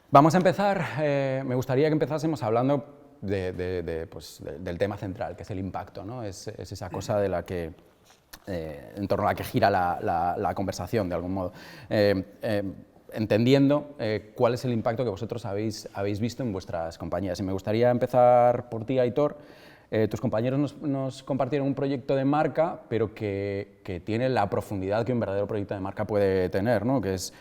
Vamos a empezar, me gustaría que empezásemos hablando del tema central, que es el impacto, ¿no? Es esa cosa de la que, en torno a la que gira la conversación, de algún modo. Entendiendo cuál es el impacto que vosotros habéis visto en vuestras compañías. Y me gustaría empezar por ti, Aitor. Tus compañeros nos compartieron un proyecto de marca, pero que tiene la profundidad que un verdadero proyecto de marca puede tener, ¿no? Que es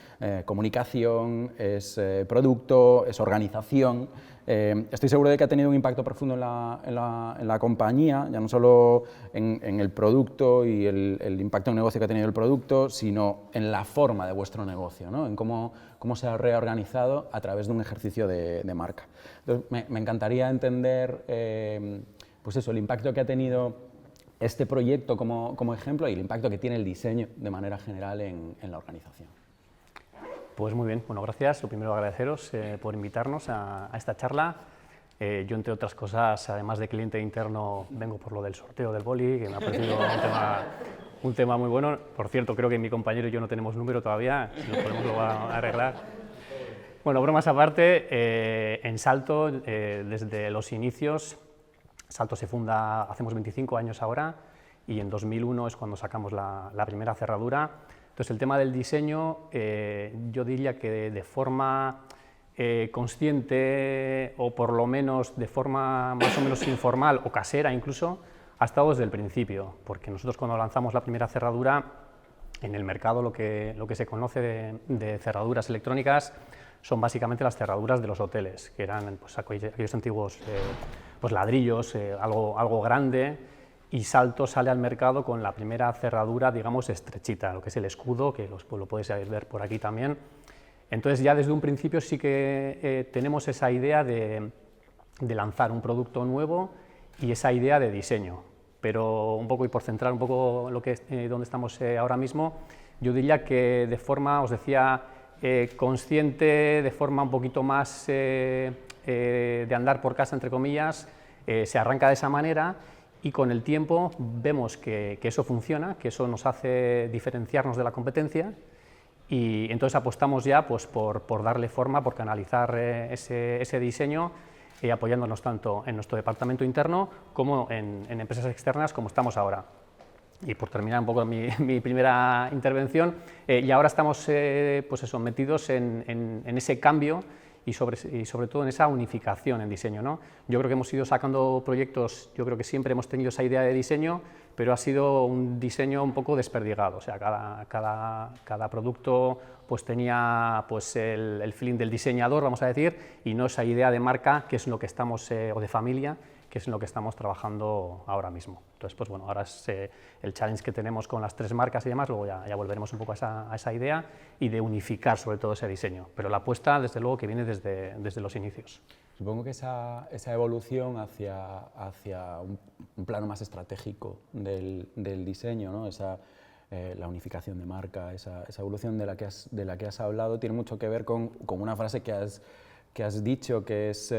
comunicación, es producto, es organización. Estoy seguro de que ha tenido un impacto profundo en la compañía, ya no solo en el producto y el impacto en el negocio que ha tenido el producto, sino en la forma de vuestro negocio, ¿no? En cómo se ha reorganizado a través de un ejercicio de marca. Entonces, me encantaría entender pues eso, el impacto que ha tenido este proyecto como ejemplo y el impacto que tiene el diseño de manera general en la organización. Pues muy bien, bueno, gracias. Lo primero agradeceros por invitarnos a esta charla. Yo, entre otras cosas, además de cliente interno, vengo por lo del sorteo del boli, que me ha parecido un tema muy bueno. Por cierto, creo que mi compañero y yo no tenemos número todavía, si lo podemos luego arreglar. Bueno, bromas aparte, en Salto, desde los inicios, Salto se funda, hacemos 25 años ahora, y en 2001 es cuando sacamos la primera cerradura. Entonces, el tema del diseño, yo diría que de forma consciente, o por lo menos de forma más o menos informal o casera incluso, ha estado desde el principio, porque nosotros cuando lanzamos la primera cerradura, en el mercado lo que se conoce de cerraduras electrónicas son básicamente las cerraduras de los hoteles, que eran pues, aquellos antiguos pues, ladrillos, algo grande, y Salto sale al mercado con la primera cerradura, digamos, estrechita, lo que es el escudo, que lo podéis ver por aquí también. Entonces, ya desde un principio sí que tenemos esa idea de lanzar un producto nuevo y esa idea de diseño. Pero un poco, y por centrar un poco donde estamos ahora mismo, yo diría que de forma, os decía, consciente, de forma un poquito más de andar por casa, entre comillas, se arranca de esa manera y con el tiempo vemos que eso funciona, que eso nos hace diferenciarnos de la competencia y entonces apostamos ya pues, por darle forma, por canalizar ese diseño apoyándonos tanto en nuestro departamento interno como en empresas externas como estamos ahora. Y por terminar un poco mi primera intervención, y ahora estamos pues eso, metidos en ese cambio y sobre todo en esa unificación en diseño, ¿no? Yo creo que hemos ido sacando proyectos, yo creo que siempre hemos tenido esa idea de diseño, pero ha sido un diseño un poco desperdigado, o sea, cada producto pues tenía pues el feeling del diseñador, vamos a decir, y no esa idea de marca, que es lo que estamos, o de familia, que es en lo que estamos trabajando ahora mismo. Entonces, pues bueno, ahora es el challenge que tenemos con las tres marcas y demás, luego ya volveremos un poco a esa idea y de unificar sobre todo ese diseño, pero la apuesta, desde luego, que viene desde los inicios. Supongo que esa evolución hacia un plano más estratégico del diseño, ¿no? La unificación de marca, esa evolución de la que has hablado, tiene mucho que ver con una frase que has dicho, que es,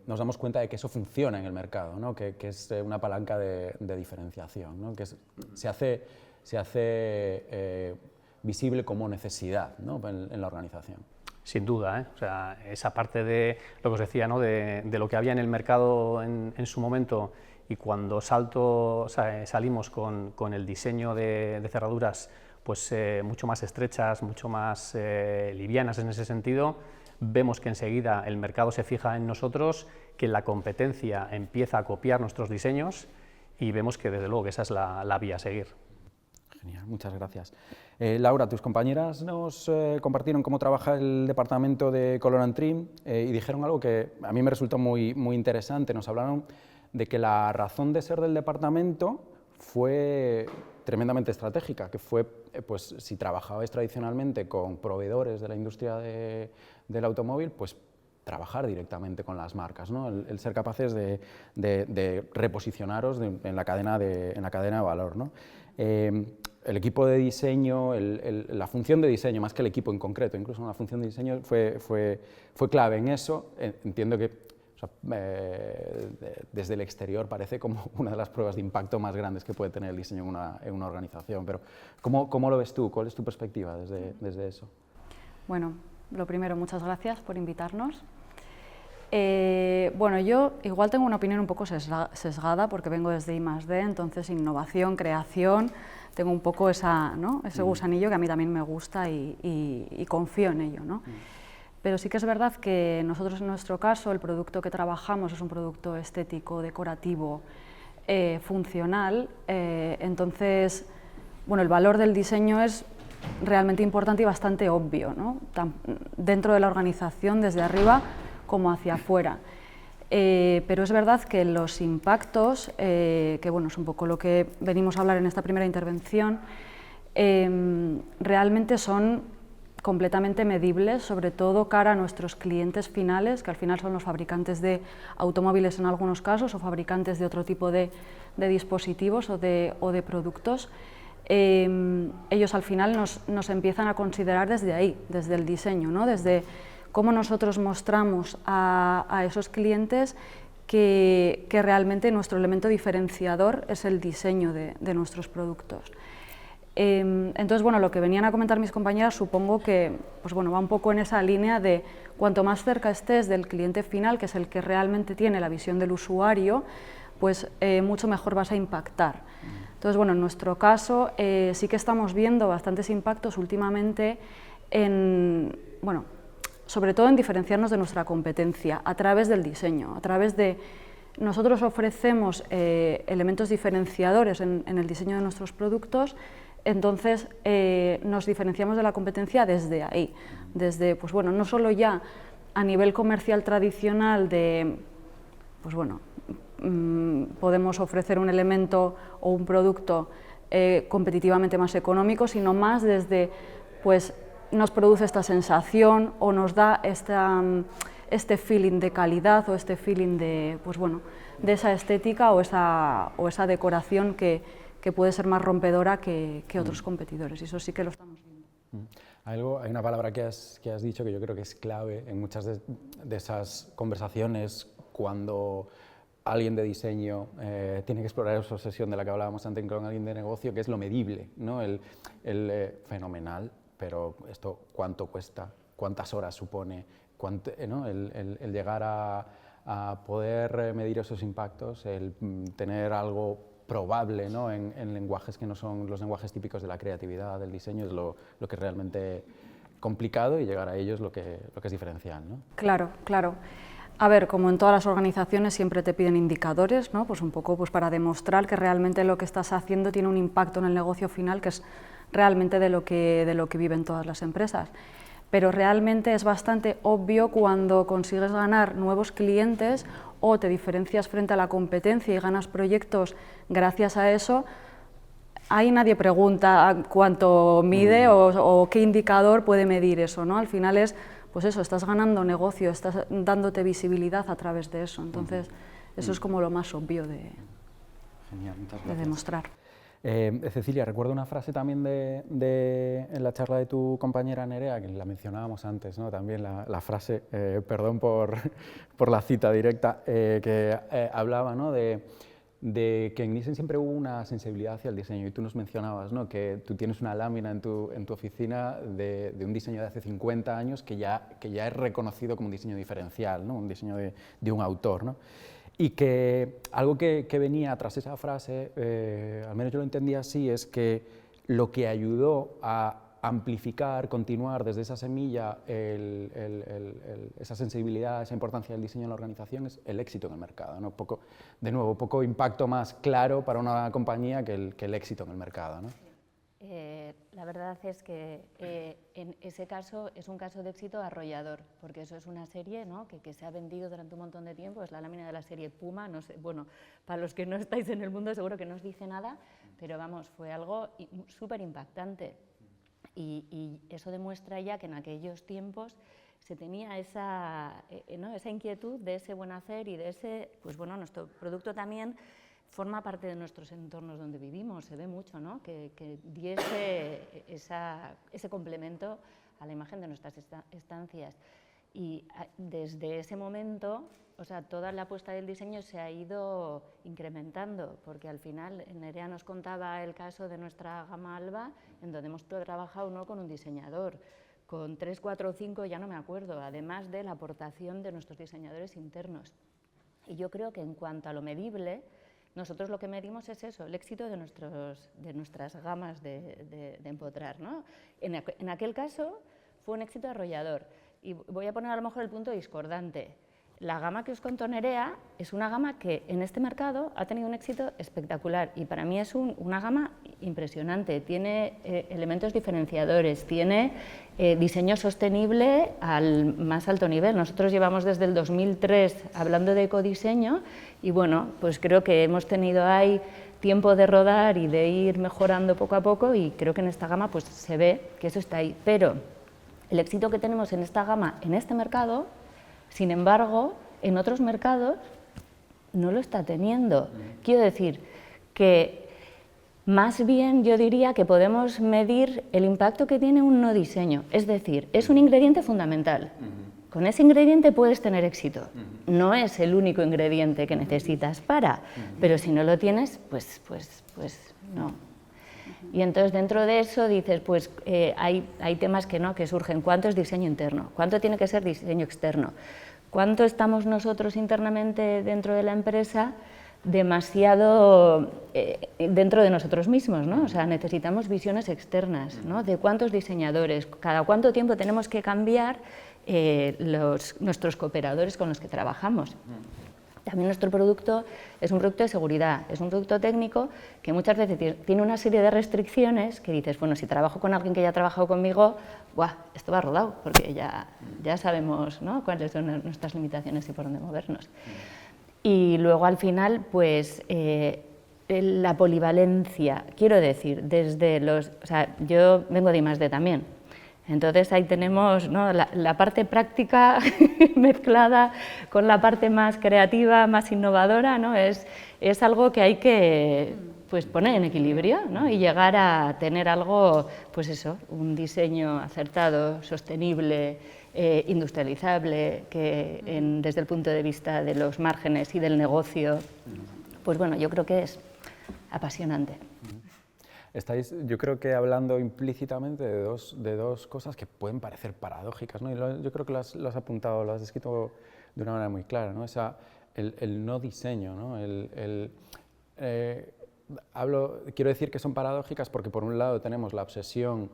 nos damos cuenta de que eso funciona en el mercado, ¿no? que es una palanca de diferenciación, ¿no? Que se hace visible como necesidad, ¿no? en la organización. Sin duda, o sea, esa parte de lo que os decía, ¿no? de lo que había en el mercado en su momento, y cuando salimos con el diseño de cerraduras pues, mucho más estrechas, mucho más livianas en ese sentido, vemos que enseguida el mercado se fija en nosotros, que la competencia empieza a copiar nuestros diseños y vemos que desde luego que esa es la vía a seguir. Genial, muchas gracias. Laura, tus compañeras nos compartieron cómo trabaja el departamento de Color and Trim y dijeron algo que a mí me resultó muy interesante. Nos hablaron de que la razón de ser del departamento fue tremendamente estratégica, que fue, pues, si trabajabais tradicionalmente con proveedores de la industria del automóvil, pues trabajar directamente con las marcas, ¿no? El ser capaces de reposicionaros en la cadena de valor, ¿no? El equipo de diseño, la función de diseño, más que el equipo en concreto, incluso la función de diseño fue clave en eso. Entiendo que, o sea, desde el exterior parece como una de las pruebas de impacto más grandes que puede tener el diseño en una organización, pero ¿cómo lo ves tú? ¿Cuál es tu perspectiva desde eso? Bueno, lo primero, muchas gracias por invitarnos. Bueno, yo igual tengo una opinión un poco sesgada porque vengo desde I+D, entonces innovación, creación, tengo un poco ¿no? ese gusanillo que a mí también me gusta y confío en ello, ¿no? Pero sí que es verdad que nosotros en nuestro caso el producto que trabajamos es un producto estético, decorativo, funcional, entonces bueno, el valor del diseño es realmente importante y bastante obvio, ¿no? Dentro de la organización, desde arriba como hacia afuera. Pero es verdad que los impactos, que bueno, es un poco lo que venimos a hablar en esta primera intervención, realmente son completamente medibles, sobre todo cara a nuestros clientes finales, que al final son los fabricantes de automóviles en algunos casos o fabricantes de otro tipo de dispositivos o de productos. Ellos al final nos empiezan a considerar desde ahí, desde el diseño, ¿no? Desde cómo nosotros mostramos a esos clientes que realmente nuestro elemento diferenciador es el diseño de nuestros productos. Entonces, bueno, lo que venían a comentar mis compañeras supongo que pues bueno, va un poco en esa línea de cuanto más cerca estés del cliente final, que es el que realmente tiene la visión del usuario, pues mucho mejor vas a impactar. Entonces, bueno, en nuestro caso sí que estamos viendo bastantes impactos últimamente bueno, sobre todo en diferenciarnos de nuestra competencia a través del diseño, a través de... Nosotros ofrecemos elementos diferenciadores en el diseño de nuestros productos, entonces nos diferenciamos de la competencia desde ahí, desde, pues bueno, no solo ya a nivel comercial tradicional de, pues bueno, podemos ofrecer un elemento o un producto competitivamente más económico, sino más desde, pues, nos produce esta sensación o nos da este feeling de calidad o este feeling de, pues bueno, de esa estética o esa decoración que puede ser más rompedora que otros competidores, y eso sí que lo estamos viendo. Hay una palabra que has dicho que yo creo que es clave en muchas de esas conversaciones cuando alguien de diseño tiene que explorar esa obsesión de la que hablábamos antes con alguien de negocio, que es lo medible, ¿no? Fenomenal, pero esto cuánto cuesta, cuántas horas supone, ¿no? el llegar a poder medir esos impactos, el tener algo probable, ¿no? en lenguajes que no son los lenguajes típicos de la creatividad, del diseño, es lo que es realmente complicado, y llegar a ello es lo que es diferencial, ¿no? Claro, claro. A ver, como en todas las organizaciones siempre te piden indicadores, ¿no? Pues un poco pues para demostrar que realmente lo que estás haciendo tiene un impacto en el negocio final, que es realmente de lo que viven todas las empresas. Pero realmente es bastante obvio cuando consigues ganar nuevos clientes o te diferencias frente a la competencia y ganas proyectos gracias a eso. Ahí nadie pregunta cuánto mide o qué indicador puede medir eso, ¿no? Al final es, pues eso, estás ganando negocio, estás dándote visibilidad a través de eso. Entonces, eso es como lo más obvio de demostrar. Cecilia, recuerdo una frase también en la charla de tu compañera Nerea, que la mencionábamos antes, ¿no? También la frase, perdón por la cita directa, que hablaba, ¿no? de que en Nielsen siempre hubo una sensibilidad hacia el diseño, y tú nos mencionabas, ¿no? que tú tienes una lámina en tu oficina de un diseño de hace 50 años que ya es reconocido como un diseño diferencial, ¿no? Un diseño de un autor, ¿no? Y que algo que venía tras esa frase, al menos yo lo entendía así, es que lo que ayudó a amplificar, continuar desde esa semilla esa sensibilidad, esa importancia del diseño en la organización es el éxito en el mercado, ¿no? Poco impacto más claro para una compañía que el éxito en el mercado, ¿no? La verdad es que en ese caso es un caso de éxito arrollador, porque eso es una serie, ¿no? que se ha vendido durante un montón de tiempo, es la lámina de la serie Puma, no sé, bueno, para los que no estáis en el mundo seguro que no os dice nada, pero vamos, fue algo súper impactante, y eso demuestra ya que en aquellos tiempos se tenía esa inquietud de ese buen hacer y de ese, pues bueno, nuestro producto también forma parte de nuestros entornos donde vivimos, se ve mucho, ¿no? que diese ese complemento a la imagen de nuestras estancias. Y desde ese momento, o sea, toda la apuesta del diseño se ha ido incrementando, porque al final Nerea nos contaba el caso de nuestra gama Alba, en donde hemos trabajado no con un diseñador, con 3, 4 o 5, ya no me acuerdo, además de la aportación de nuestros diseñadores internos. Y yo creo que en cuanto a lo medible, nosotros lo que medimos es eso, el éxito de nuestras gamas de empotrar, ¿no? En aquel caso fue un éxito arrollador. Y voy a poner a lo mejor el punto discordante. La gama que os conto Nerea es una gama que en este mercado ha tenido un éxito espectacular y para mí es una gama impresionante, tiene elementos diferenciadores, tiene diseño sostenible al más alto nivel. Nosotros llevamos desde el 2003 hablando de ecodiseño y bueno, pues creo que hemos tenido ahí tiempo de rodar y de ir mejorando poco a poco y creo que en esta gama pues se ve que eso está ahí, pero el éxito que tenemos en esta gama, en este mercado, sin embargo, en otros mercados no lo está teniendo. Quiero decir que más bien yo diría que podemos medir el impacto que tiene un no diseño, es decir, es un ingrediente fundamental. Con ese ingrediente puedes tener éxito. No es el único ingrediente que necesitas pero si no lo tienes, pues no. Y entonces dentro de eso dices, pues hay temas que surgen. ¿Cuánto es diseño interno? ¿Cuánto tiene que ser diseño externo? ¿Cuánto estamos nosotros internamente dentro de la empresa demasiado dentro de nosotros mismos, ¿no? O sea, necesitamos visiones externas, ¿no? De cuántos diseñadores, cada cuánto tiempo tenemos que cambiar nuestros cooperadores con los que trabajamos. También nuestro producto es un producto de seguridad, es un producto técnico que muchas veces tiene una serie de restricciones que dices, bueno, si trabajo con alguien que ya ha trabajado conmigo, ¡guau!, esto va rodado, porque ya sabemos, ¿no?, cuáles son nuestras limitaciones y por dónde movernos. Y luego al final, pues, la polivalencia, quiero decir, desde o sea, yo vengo de I+D también. Entonces ahí tenemos, ¿no?, la parte práctica mezclada con la parte más creativa, más innovadora, ¿no? Es algo que hay que pues, poner en equilibrio, ¿no? Y llegar a tener algo, pues eso, un diseño acertado, sostenible, industrializable, que desde el punto de vista de los márgenes y del negocio, pues bueno, yo creo que es apasionante. Estáis, yo creo que hablando implícitamente de dos cosas que pueden parecer paradójicas, ¿no? Y yo creo que lo has apuntado, lo has descrito de una manera muy clara, ¿no? El no diseño, ¿no? Quiero decir que son paradójicas porque por un lado tenemos la obsesión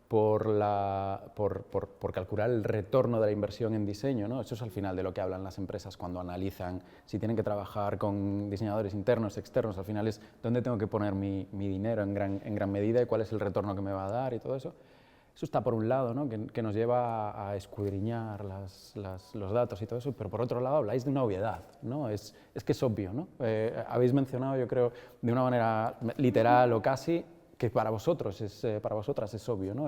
por calcular el retorno de la inversión en diseño, ¿no? Eso es al final de lo que hablan las empresas cuando analizan si tienen que trabajar con diseñadores internos, externos, al final es dónde tengo que poner mi dinero en gran medida y cuál es el retorno que me va a dar y todo eso. Eso está por un lado, ¿no?, que nos lleva a escudriñar los datos y todo eso, pero por otro lado habláis de una obviedad, ¿no? Es que es obvio, ¿no? Habéis mencionado, yo creo, de una manera literal o casi, que para vosotras es obvio, ¿no?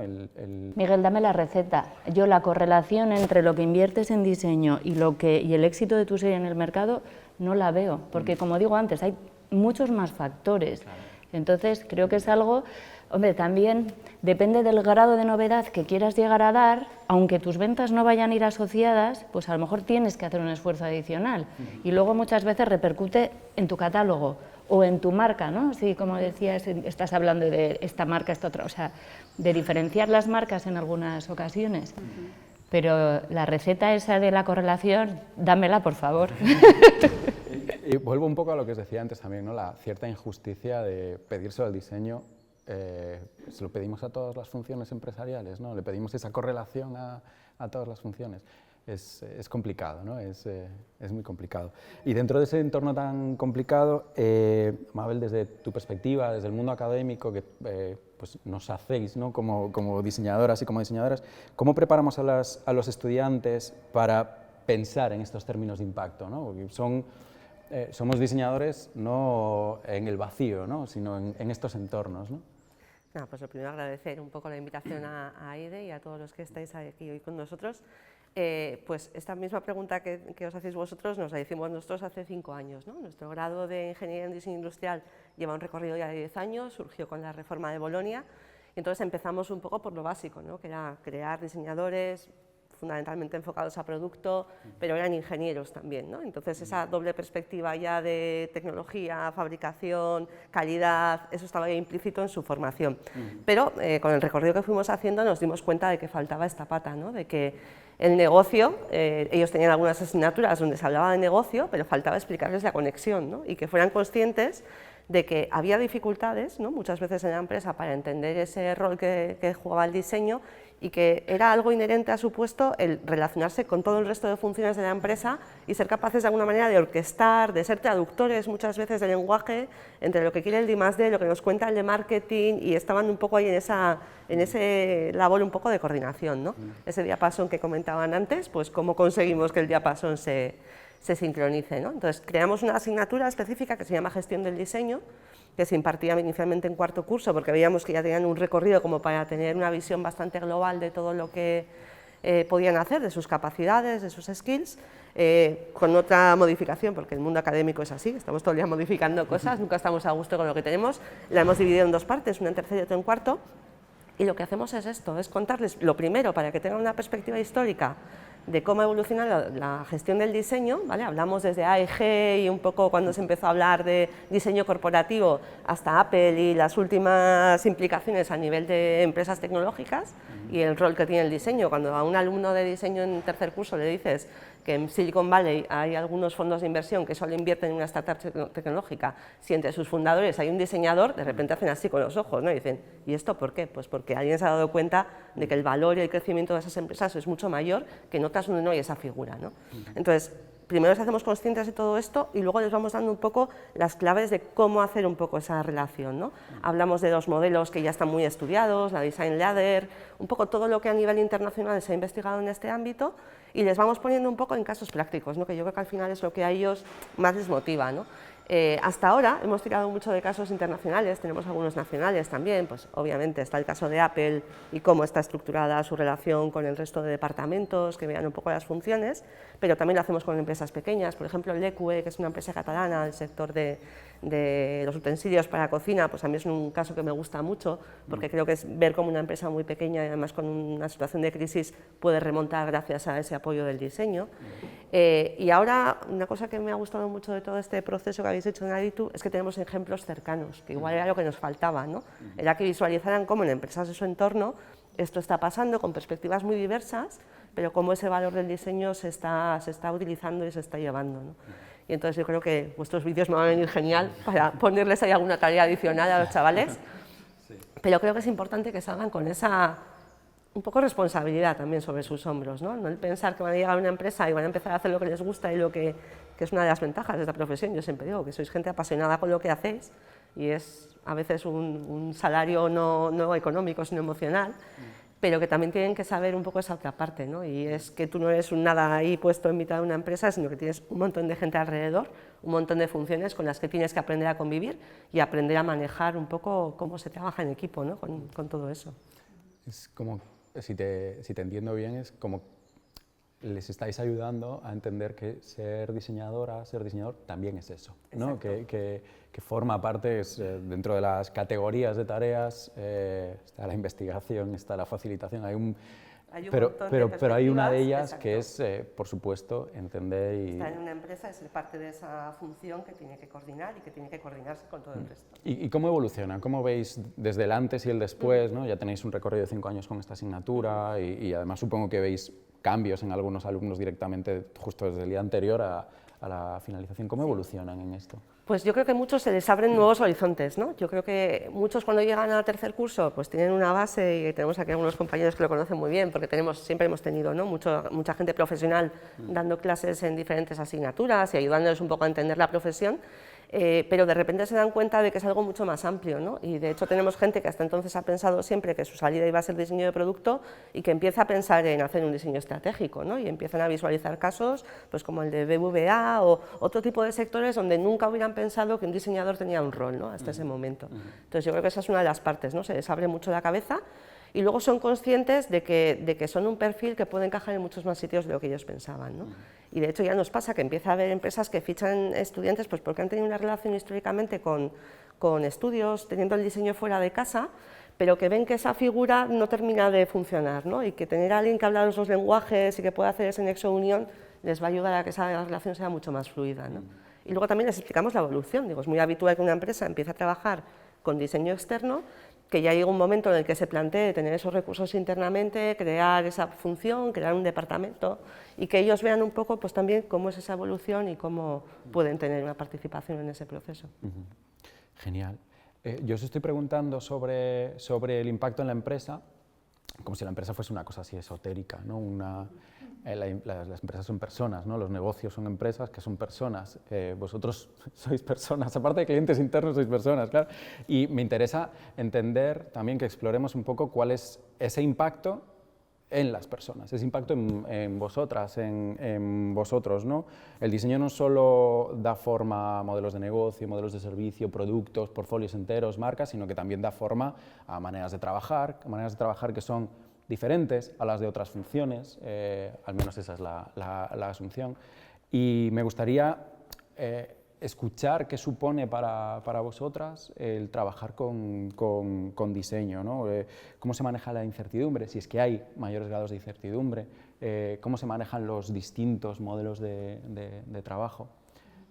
Miguel, dame la receta. Yo la correlación entre lo que inviertes en diseño y el éxito de tu serie en el mercado no la veo, porque como digo antes, hay muchos más factores. Claro. Entonces creo que es algo, hombre, también depende del grado de novedad que quieras llegar a dar, aunque tus ventas no vayan a ir asociadas, pues a lo mejor tienes que hacer un esfuerzo adicional y luego muchas veces repercute en tu catálogo o en tu marca, ¿no? Sí, como decías, estás hablando de esta marca, esta otra, o sea, de diferenciar las marcas en algunas ocasiones. Pero la receta esa de la correlación, dámela, por favor. Y vuelvo un poco a lo que os decía antes también, ¿no? La cierta injusticia de pedírselo al diseño, se lo pedimos a todas las funciones empresariales, ¿no? Le pedimos esa correlación a todas las funciones. Es complicado, ¿no? Es muy complicado. Y dentro de ese entorno tan complicado, Mabel, desde tu perspectiva, desde el mundo académico, que pues nos hacéis, ¿no?, como diseñadoras y como diseñadoras, ¿cómo preparamos a los estudiantes para pensar en estos términos de impacto, ¿no? Porque somos diseñadores no en el vacío, ¿no?, sino en estos entornos, ¿no? Nada, pues lo primero agradecer un poco la invitación a AIDE y a todos los que estáis aquí hoy con nosotros. Pues esta misma pregunta que os hacéis vosotros nos la hicimos nosotros hace 5 años, ¿no? Nuestro grado de Ingeniería en Diseño Industrial lleva un recorrido ya de 10 años, surgió con la reforma de Bolonia y entonces empezamos un poco por lo básico, ¿no?, que era crear diseñadores fundamentalmente enfocados a producto, pero eran ingenieros también, ¿no? Entonces esa doble perspectiva ya de tecnología, fabricación, calidad, eso estaba ya implícito en su formación. Pero con el recorrido que fuimos haciendo nos dimos cuenta de que faltaba esta pata, ¿no? De que el negocio, ellos tenían algunas asignaturas donde se hablaba de negocio, pero faltaba explicarles la conexión, ¿no? Y que fueran conscientes de que había dificultades, ¿no? Muchas veces en la empresa para entender ese rol que jugaba el diseño, y que era algo inherente a su puesto el relacionarse con todo el resto de funciones de la empresa y ser capaces de alguna manera de orquestar, de ser traductores muchas veces del lenguaje entre lo que quiere el D+D, lo que nos cuenta el de marketing, y estaban un poco ahí en ese labor un poco de coordinación, ¿no? Ese diapasón que comentaban antes, pues cómo conseguimos que el diapasón se sincronice, ¿no? Entonces creamos una asignatura específica que se llama Gestión del Diseño, que se impartía inicialmente en cuarto curso, porque veíamos que ya tenían un recorrido como para tener una visión bastante global de todo lo que podían hacer, de sus capacidades, de sus skills, con otra modificación, porque el mundo académico es así, estamos todo el día modificando cosas, nunca estamos a gusto con lo que tenemos. La hemos dividido en dos partes, una en tercero y otra en cuarto, y lo que hacemos es esto, es contarles lo primero para que tengan una perspectiva histórica de cómo evoluciona la gestión del diseño, ¿vale? Hablamos desde AEG y un poco cuando se empezó a hablar de diseño corporativo hasta Apple y las últimas implicaciones a nivel de empresas tecnológicas y el rol que tiene el diseño. Cuando a un alumno de diseño en tercer curso le dices que en Silicon Valley hay algunos fondos de inversión que solo invierten en una startup tecnológica, si entre sus fundadores hay un diseñador, de repente hacen así con los ojos, ¿no? Y dicen, ¿y esto por qué? Pues porque alguien se ha dado cuenta de que el valor y el crecimiento de esas empresas es mucho mayor que en otras donde no hay esa figura, ¿no? Entonces, primero les hacemos conscientes de todo esto y luego les vamos dando un poco las claves de cómo hacer un poco esa relación, ¿no? Hablamos de los modelos que ya están muy estudiados, la Design Ladder, un poco todo lo que a nivel internacional se ha investigado en este ámbito, y les vamos poniendo un poco en casos prácticos, ¿no? Que yo creo que al final es lo que a ellos más les motiva, ¿no? Hasta ahora hemos tirado mucho de casos internacionales, tenemos algunos nacionales también, pues obviamente está el caso de Apple y cómo está estructurada su relación con el resto de departamentos, que vean un poco las funciones, pero también lo hacemos con empresas pequeñas, por ejemplo Leque, que es una empresa catalana del sector de los utensilios para cocina, pues a mí es un caso que me gusta mucho, porque creo que es ver cómo una empresa muy pequeña y además con una situación de crisis puede remontar gracias a ese apoyo del diseño. Y ahora, una cosa que me ha gustado mucho de todo este proceso que habéis hecho en Aditu es que tenemos ejemplos cercanos, que igual era lo que nos faltaba, ¿no? Era que visualizaran cómo en empresas de su entorno esto está pasando con perspectivas muy diversas, pero cómo ese valor del diseño se está utilizando y se está llevando, ¿no? Y entonces yo creo que vuestros vídeos me van a venir genial para ponerles ahí alguna tarea adicional a los chavales, pero creo que es importante que salgan con esa un poco responsabilidad también sobre sus hombros, ¿no? No el pensar que van a llegar a una empresa y van a empezar a hacer lo que les gusta y lo que es una de las ventajas de esta profesión. Yo siempre digo que sois gente apasionada con lo que hacéis y es a veces un salario no económico, sino emocional, pero que también tienen que saber un poco esa otra parte, ¿no? Y es que tú no eres un nada ahí puesto en mitad de una empresa, sino que tienes un montón de gente alrededor, un montón de funciones con las que tienes que aprender a convivir y aprender a manejar un poco cómo se trabaja en equipo, ¿no? Con todo eso. Es como, si te entiendo bien, es como les estáis ayudando a entender que ser diseñadora, ser diseñador también es eso, ¿no? Que forma parte, dentro de las categorías de tareas, está la investigación, está la facilitación, pero hay una de ellas que es, por supuesto, entender y... Estar en una empresa es ser parte de esa función que tiene que coordinar y que tiene que coordinarse con todo el resto. ¿Y cómo evoluciona? ¿Cómo veis desde el antes y el después, ¿no? Ya tenéis un recorrido de 5 años con esta asignatura y además supongo que veis cambios en algunos alumnos directamente justo desde el día anterior a la finalización. ¿Cómo evolucionan en esto? Pues yo creo que a muchos se les abren nuevos horizontes, ¿no? Yo creo que muchos cuando llegan al tercer curso pues tienen una base, y tenemos aquí algunos compañeros que lo conocen muy bien, porque siempre hemos tenido, ¿no? mucha gente profesional dando clases en diferentes asignaturas y ayudándoles un poco a entender la profesión, pero de repente se dan cuenta de que es algo mucho más amplio, ¿no? Y de hecho tenemos gente que hasta entonces ha pensado siempre que su salida iba a ser diseño de producto y que empieza a pensar en hacer un diseño estratégico, ¿no? Y empiezan a visualizar casos pues como el de BBVA o otro tipo de sectores donde nunca hubieran pensado que un diseñador tenía un rol, ¿no? Hasta ese momento. Entonces yo creo que esa es una de las partes, ¿no? Se les abre mucho la cabeza y luego son conscientes de que son un perfil que puede encajar en muchos más sitios de lo que ellos pensaban, ¿no? Y de hecho ya nos pasa que empieza a haber empresas que fichan estudiantes pues porque han tenido una relación históricamente con estudios, teniendo el diseño fuera de casa, pero que ven que esa figura no termina de funcionar, ¿no? Y que tener a alguien que habla los dos lenguajes y que pueda hacer ese nexo de unión les va a ayudar a que esa relación sea mucho más fluida, ¿no? Y luego también les explicamos la evolución. Digo, es muy habitual que una empresa empiece a trabajar con diseño externo, que ya llega un momento en el que se plantee tener esos recursos internamente, crear esa función, crear un departamento, y que ellos vean un poco pues, también cómo es esa evolución y cómo pueden tener una participación en ese proceso. Genial. Yo os estoy preguntando sobre el impacto en la empresa, como si la empresa fuese una cosa así esotérica, ¿no? Las empresas son personas, ¿no? Los negocios son empresas que son personas. Vosotros sois personas, aparte de clientes internos, sois personas, claro. Y me interesa entender también que exploremos un poco cuál es ese impacto en las personas, ese impacto en vosotras, en vosotros, ¿no? El diseño no solo da forma a modelos de negocio, modelos de servicio, productos, portfolios enteros, marcas, sino que también da forma a maneras de trabajar que son diferentes a las de otras funciones, al menos esa es la asunción. Y me gustaría escuchar qué supone para vosotras el trabajar con diseño, ¿no? Cómo se maneja la incertidumbre, si es que hay mayores grados de incertidumbre, cómo se manejan los distintos modelos de trabajo.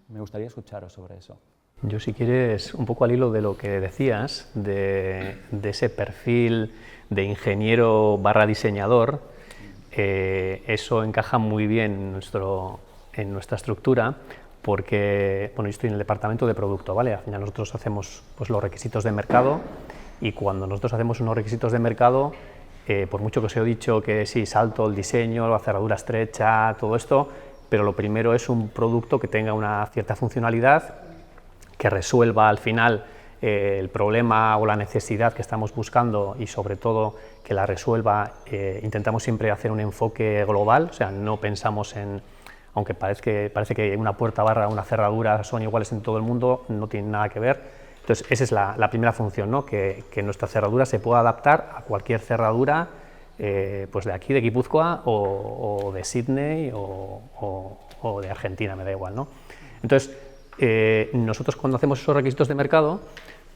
Me gustaría escucharos sobre eso. Yo, si quieres, un poco al hilo de lo que decías, de ese perfil de ingeniero / diseñador, eso encaja muy bien en nuestra estructura, porque bueno, yo estoy en el departamento de producto, ¿vale? Al final nosotros hacemos pues, los requisitos de mercado, y cuando nosotros hacemos unos requisitos de mercado, por mucho que os he dicho que sí, salto el diseño, la cerradura estrecha, todo esto, pero lo primero es un producto que tenga una cierta funcionalidad, que resuelva al final el problema o la necesidad que estamos buscando, y sobre todo que la resuelva. Intentamos siempre hacer un enfoque global, o sea, no pensamos en, aunque parece que una puerta barra, una cerradura son iguales en todo el mundo, no tienen nada que ver. Entonces esa es la primera función, ¿no? Que nuestra cerradura se pueda adaptar a cualquier cerradura, pues de aquí, de Guipúzcoa, o de Sydney, o de Argentina, me da igual, ¿no? Entonces, nosotros cuando hacemos esos requisitos de mercado,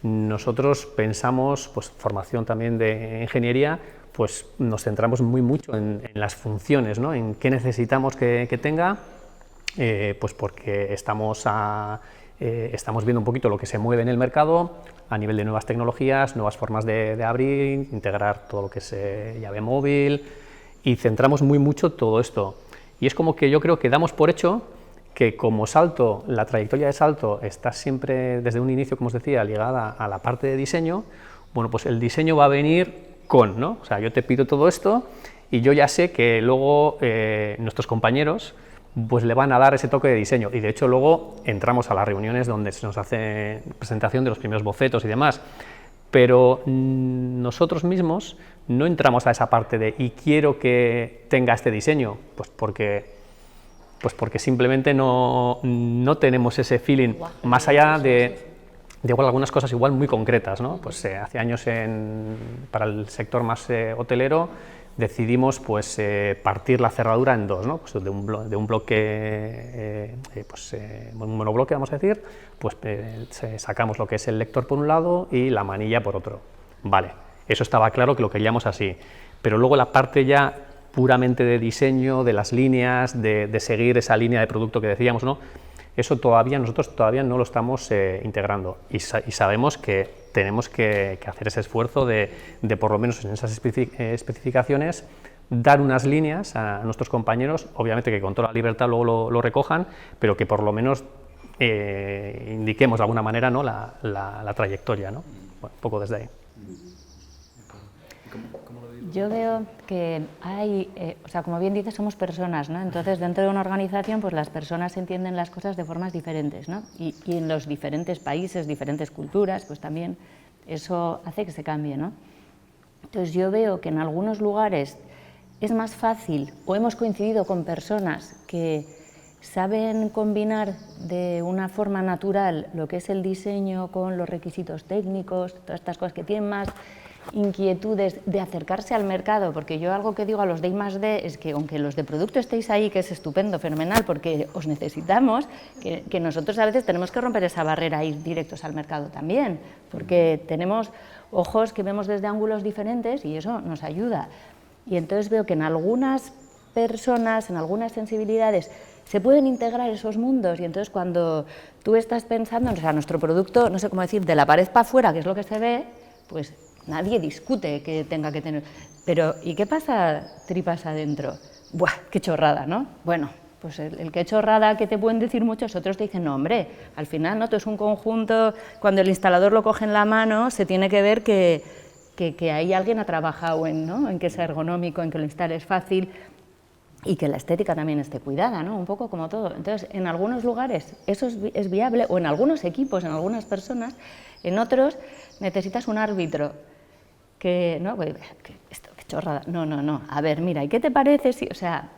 nosotros pensamos, pues formación también de ingeniería, pues nos centramos mucho en las funciones, ¿no? En qué necesitamos que tenga, pues porque estamos viendo un poquito lo que se mueve en el mercado a nivel de nuevas tecnologías, nuevas formas de abrir, integrar todo lo que es llave móvil, y centramos mucho todo esto. Y es como que yo creo que damos por hecho que como Salto, la trayectoria de Salto está siempre desde un inicio, como os decía, ligada a la parte de diseño. Bueno, pues el diseño va a venir con, ¿no? O sea, yo te pido todo esto y yo ya sé que luego nuestros compañeros pues le van a dar ese toque de diseño, y de hecho luego entramos a las reuniones donde se nos hace presentación de los primeros bocetos y demás, pero nosotros mismos no entramos a esa parte de y quiero que tenga este diseño, pues porque simplemente no tenemos ese feeling, más allá de igual algunas cosas igual muy concretas, ¿no? Pues hace años para el sector más hotelero decidimos pues partir la cerradura en dos, ¿no? Pues de un bloque, un monobloque, vamos a decir, pues sacamos lo que es el lector por un lado y la manilla por otro. Vale, eso estaba claro que lo queríamos así, pero luego la parte ya puramente de diseño, de las líneas, de seguir esa línea de producto que decíamos, ¿no? Eso nosotros todavía no lo estamos integrando, y sabemos que tenemos que hacer ese esfuerzo de por lo menos en esas especificaciones dar unas líneas a nuestros compañeros, obviamente que con toda la libertad luego lo recojan, pero que por lo menos indiquemos de alguna manera, ¿no? la trayectoria, ¿no? Bueno, un poco desde ahí. Yo veo que hay, o sea, como bien dices, somos personas, ¿no? Entonces, dentro de una organización, pues las personas entienden las cosas de formas diferentes, ¿no? Y en los diferentes países, diferentes culturas, pues también eso hace que se cambie, ¿no? Entonces, yo veo que en algunos lugares es más fácil, o hemos coincidido con personas que saben combinar de una forma natural lo que es el diseño con los requisitos técnicos, todas estas cosas que tienen más inquietudes de acercarse al mercado, porque yo algo que digo a los de I+D es que aunque los de producto estéis ahí, que es estupendo, fenomenal, porque os necesitamos, que nosotros a veces tenemos que romper esa barrera e ir directos al mercado también, porque tenemos ojos que vemos desde ángulos diferentes y eso nos ayuda. Y entonces veo que en algunas personas, en algunas sensibilidades, se pueden integrar esos mundos y entonces cuando tú estás pensando, o sea, nuestro producto, no sé cómo decir, de la pared para afuera, que es lo que se ve, pues nadie discute que tenga que tener. Pero, ¿y qué pasa tripas adentro? ¡Buah, qué chorrada!, ¿no? Bueno, pues el qué chorrada que te pueden decir muchos, otros te dicen, no, hombre, al final, ¿no? Todo es un conjunto, cuando el instalador lo coge en la mano, se tiene que ver que ahí alguien ha trabajado en, ¿no? En que sea ergonómico, en que lo instales fácil y que la estética también esté cuidada, ¿no? Un poco como todo. Entonces, en algunos lugares eso es viable, o en algunos equipos, en algunas personas, en otros necesitas un árbitro que, ¿no? Esto, qué chorrada, no, a ver, mira, ¿y qué te parece? Si, o sea,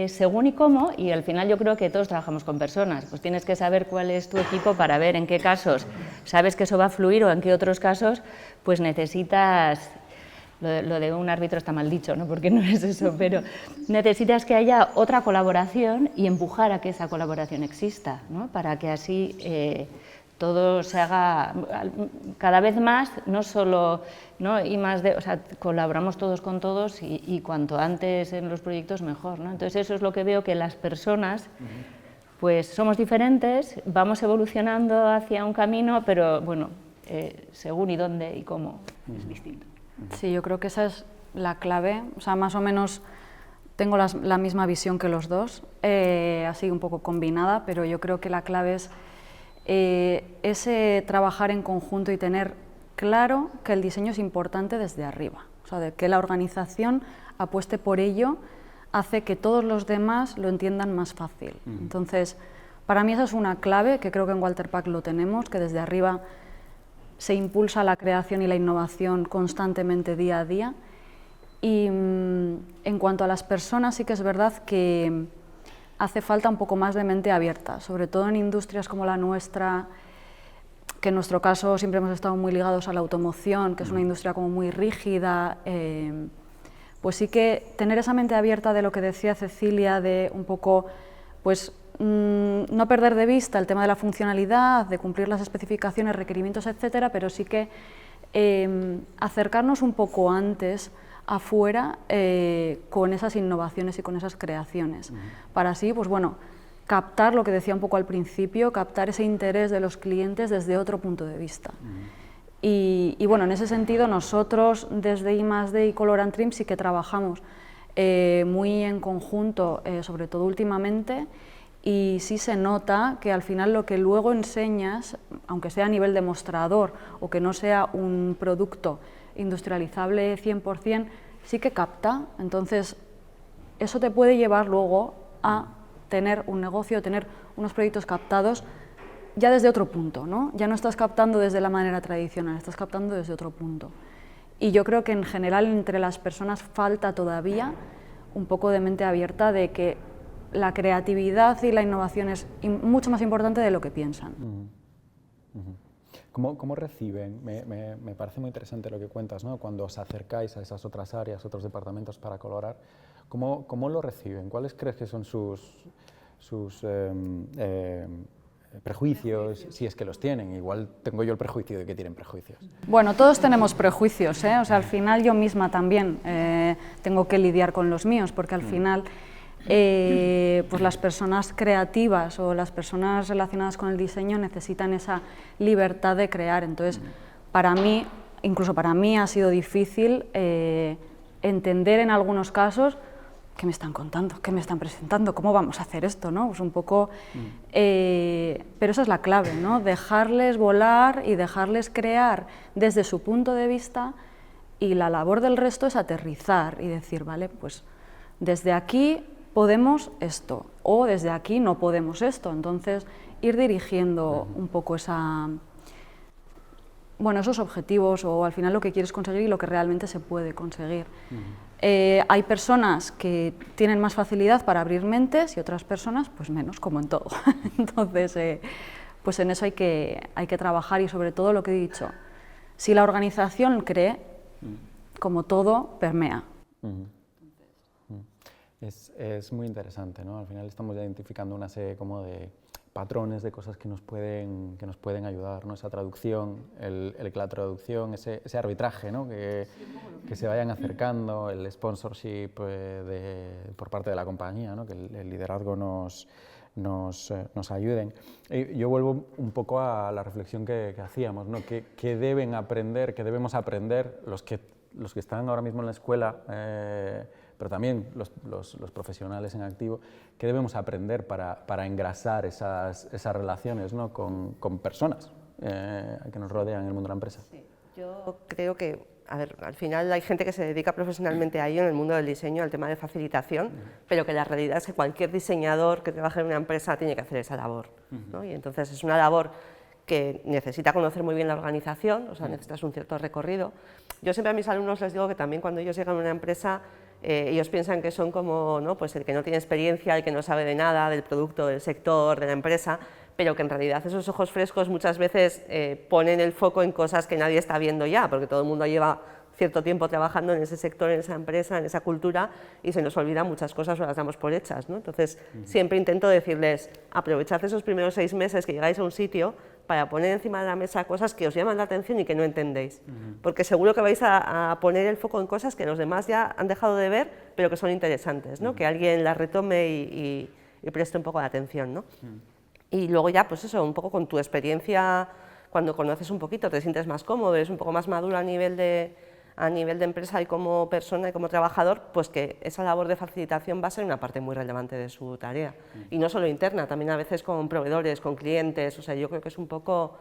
según y cómo, y al final yo creo que todos trabajamos con personas, pues tienes que saber cuál es tu equipo para ver en qué casos sabes que eso va a fluir o en qué otros casos pues necesitas, lo de un árbitro está mal dicho, ¿no? Porque no es eso, pero necesitas que haya otra colaboración y empujar a que esa colaboración exista, ¿no? Para que así todo se haga cada vez más, no solo, ¿no? o sea, colaboramos todos con todos y cuanto antes en los proyectos mejor, ¿no? Entonces eso es lo que veo, que las personas pues somos diferentes, vamos evolucionando hacia un camino, pero bueno, según y dónde y cómo es distinto. Sí, yo creo que esa es la clave, o sea, más o menos tengo la misma visión que los dos, así un poco combinada, pero yo creo que la clave es ese trabajar en conjunto y tener claro que el diseño es importante desde arriba, o sea, de que la organización apueste por ello hace que todos los demás lo entiendan más fácil. Entonces, para mí esa es una clave, que creo que en Walter Pack lo tenemos, que desde arriba se impulsa la creación y la innovación constantemente día a día. Y en cuanto a las personas, sí que es verdad que hace falta un poco más de mente abierta, sobre todo en industrias como la nuestra, que en nuestro caso siempre hemos estado muy ligados a la automoción, que es una industria como muy rígida, pues sí que tener esa mente abierta de lo que decía Cecilia, de un poco, pues no perder de vista el tema de la funcionalidad, de cumplir las especificaciones, requerimientos, etcétera, pero sí que acercarnos un poco antes afuera con esas innovaciones y con esas creaciones, para así, pues bueno, captar lo que decía un poco al principio, captar ese interés de los clientes desde otro punto de vista. Y bueno, en ese sentido nosotros desde I+D y Color & Trim sí que trabajamos muy en conjunto, sobre todo últimamente, y sí se nota que al final lo que luego enseñas, aunque sea a nivel demostrador o que no sea un producto industrializable 100%, sí que capta. Entonces, eso te puede llevar luego a tener un negocio, tener unos proyectos captados ya desde otro punto, ¿no? Ya no estás captando desde la manera tradicional, estás captando desde otro punto. Y yo creo que en general entre las personas falta todavía un poco de mente abierta de que la creatividad y la innovación es mucho más importante de lo que piensan. ¿Cómo reciben? Me parece muy interesante lo que cuentas, ¿no? Cuando os acercáis a esas otras áreas, otros departamentos para colorar, ¿cómo lo reciben? ¿Cuáles crees que son sus prejuicios, si es que los tienen? Igual tengo yo el prejuicio de que tienen prejuicios. Bueno, todos tenemos prejuicios, ¿eh? O sea, al final yo misma también tengo que lidiar con los míos, porque al final pues las personas creativas o las personas relacionadas con el diseño necesitan esa libertad de crear. Entonces, para mí, incluso para mí ha sido difícil entender en algunos casos qué me están contando, qué me están presentando, cómo vamos a hacer esto, ¿no? Pues un poco, pero esa es la clave, ¿no? Dejarles volar y dejarles crear desde su punto de vista, y la labor del resto es aterrizar y decir, vale, pues desde aquí podemos esto, o desde aquí no podemos esto. Entonces, ir dirigiendo un poco esos objetivos, o al final lo que quieres conseguir y lo que realmente se puede conseguir. Hay personas que tienen más facilidad para abrir mentes y otras personas pues menos, como en todo. Entonces, pues en eso hay que trabajar, y sobre todo lo que he dicho, si la organización cree como todo, permea. Es muy interesante, ¿no? Al final estamos identificando una serie como de patrones de cosas que nos pueden ayudar, ¿no? Esa traducción, que la traducción, ese arbitraje, ¿no? Que se vayan acercando, el sponsorship por parte de la compañía, ¿no? Que el liderazgo nos ayuden. Yo vuelvo un poco a la reflexión que hacíamos, ¿no? ¿Qué deben aprender, qué debemos aprender los que están ahora mismo en la escuela, pero también los profesionales en activo, qué debemos aprender para engrasar esas relaciones, ¿no? con personas que nos rodean en el mundo de la empresa? Sí. Yo creo que, a ver, al final hay gente que se dedica profesionalmente a ello en el mundo del diseño, al tema de facilitación, pero que la realidad es que cualquier diseñador que trabaje en una empresa tiene que hacer esa labor, ¿no? Y entonces es una labor que necesita conocer muy bien la organización, o sea, necesitas un cierto recorrido. Yo siempre a mis alumnos les digo que también cuando ellos llegan a una empresa, ellos piensan que son como, ¿no? Pues el que no tiene experiencia, el que no sabe de nada, del producto, del sector, de la empresa, pero que en realidad esos ojos frescos muchas veces ponen el foco en cosas que nadie está viendo ya, porque todo el mundo lleva cierto tiempo trabajando en ese sector, en esa empresa, en esa cultura, y se nos olvidan muchas cosas o las damos por hechas, ¿no? Entonces, siempre intento decirles, aprovechad esos primeros 6 meses que llegáis a un sitio para poner encima de la mesa cosas que os llaman la atención y que no entendéis, porque seguro que vais a poner el foco en cosas que los demás ya han dejado de ver, pero que son interesantes, ¿no? Que alguien las retome y preste un poco de atención, ¿no? Y luego ya, pues eso, un poco con tu experiencia, cuando conoces un poquito, te sientes más cómodo, eres un poco más maduro a nivel de empresa y como persona y como trabajador, pues que esa labor de facilitación va a ser una parte muy relevante de su tarea. Y no solo interna, también a veces con proveedores, con clientes, o sea, yo creo que es un poco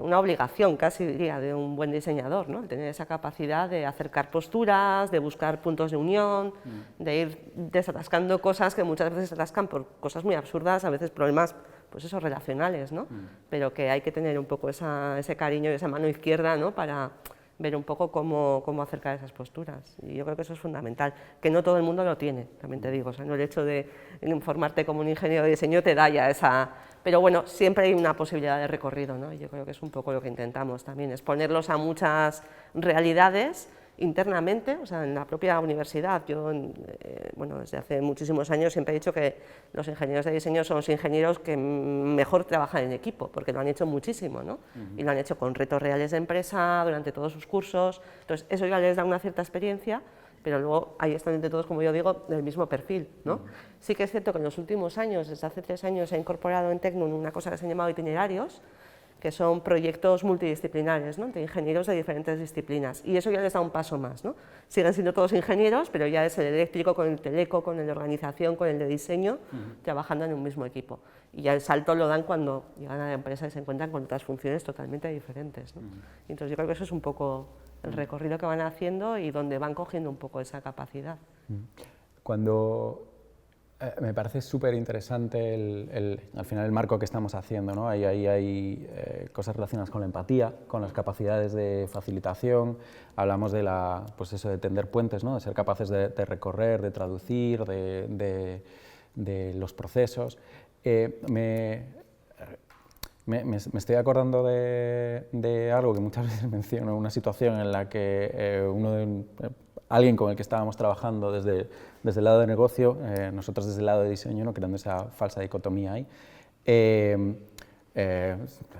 una obligación, casi diría, de un buen diseñador, ¿no? Tener esa capacidad de acercar posturas, de buscar puntos de unión, de ir desatascando cosas que muchas veces se atascan por cosas muy absurdas, a veces problemas, pues esos relacionales, ¿no? Pero que hay que tener un poco ese cariño y esa mano izquierda, ¿no? Para ver un poco cómo acercar esas posturas. Y yo creo que eso es fundamental, que no todo el mundo lo tiene, también te digo, o sea, no el hecho de informarte como un ingeniero de diseño te da ya esa... Pero bueno, siempre hay una posibilidad de recorrido, ¿no? Y yo creo que es un poco lo que intentamos también, exponerlos a muchas realidades internamente, o sea, en la propia universidad. Yo, bueno, desde hace muchísimos años siempre he dicho que los ingenieros de diseño son los ingenieros que mejor trabajan en equipo, porque lo han hecho muchísimo, ¿no? Y lo han hecho con retos reales de empresa, durante todos sus cursos, entonces eso ya les da una cierta experiencia, pero luego ahí están entre todos, como yo digo, del mismo perfil, ¿no? Sí que es cierto que en los últimos años, desde hace 3 años, se ha incorporado en Tecnun una cosa que se ha llamado itinerarios, que son proyectos multidisciplinares, ¿no? De ingenieros de diferentes disciplinas, y eso ya les da un paso más, ¿no? Siguen siendo todos ingenieros, pero ya es el eléctrico con el teleco, con el de organización, con el de diseño, trabajando en un mismo equipo. Y ya el salto lo dan cuando llegan a la empresa y se encuentran con otras funciones totalmente diferentes, ¿no? Entonces yo creo que eso es un poco el recorrido que van haciendo y donde van cogiendo un poco esa capacidad. Cuando me parece súper interesante al final el marco que estamos haciendo, ¿no? Hay cosas relacionadas con la empatía, con las capacidades de facilitación, hablamos de pues eso, de tender puentes, ¿no? De ser capaces de recorrer, de traducir, de los procesos. Me estoy acordando de algo que muchas veces menciono, una situación en la que alguien con el que estábamos trabajando desde el lado de negocio, nosotros desde el lado de diseño, ¿no? Creando esa falsa dicotomía ahí,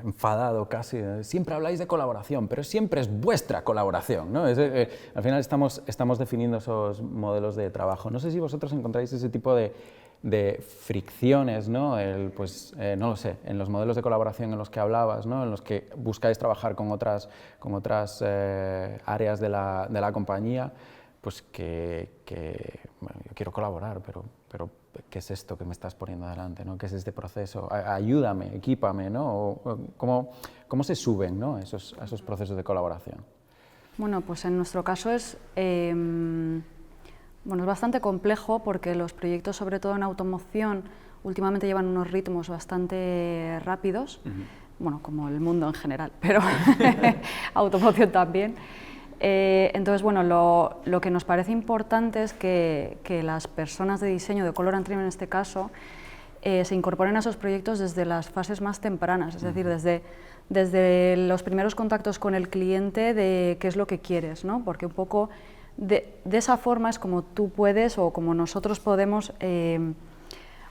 enfadado casi, siempre habláis de colaboración, pero siempre es vuestra colaboración, ¿no? Al final estamos definiendo esos modelos de trabajo. No sé si vosotros encontráis ese tipo de fricciones, ¿no? No lo sé, en los modelos de colaboración en los que hablabas, ¿no? En los que buscáis trabajar con otras áreas de la compañía, pues bueno, yo quiero colaborar, pero ¿qué es esto que me estás poniendo adelante, ¿no? ¿Qué es este proceso? Ayúdame, equípame, ¿no? ¿Cómo se suben, ¿no? a esos procesos de colaboración? Bueno, pues en nuestro caso es bastante complejo porque los proyectos, sobre todo en automoción, últimamente llevan unos ritmos bastante rápidos, bueno, como el mundo en general, pero automoción también. Entonces, bueno, lo que nos parece importante es que las personas de diseño, de Color and Trim en este caso, se incorporen a esos proyectos desde las fases más tempranas, es decir, desde los primeros contactos con el cliente de qué es lo que quieres, ¿no? Porque un poco de esa forma es como tú puedes o como nosotros podemos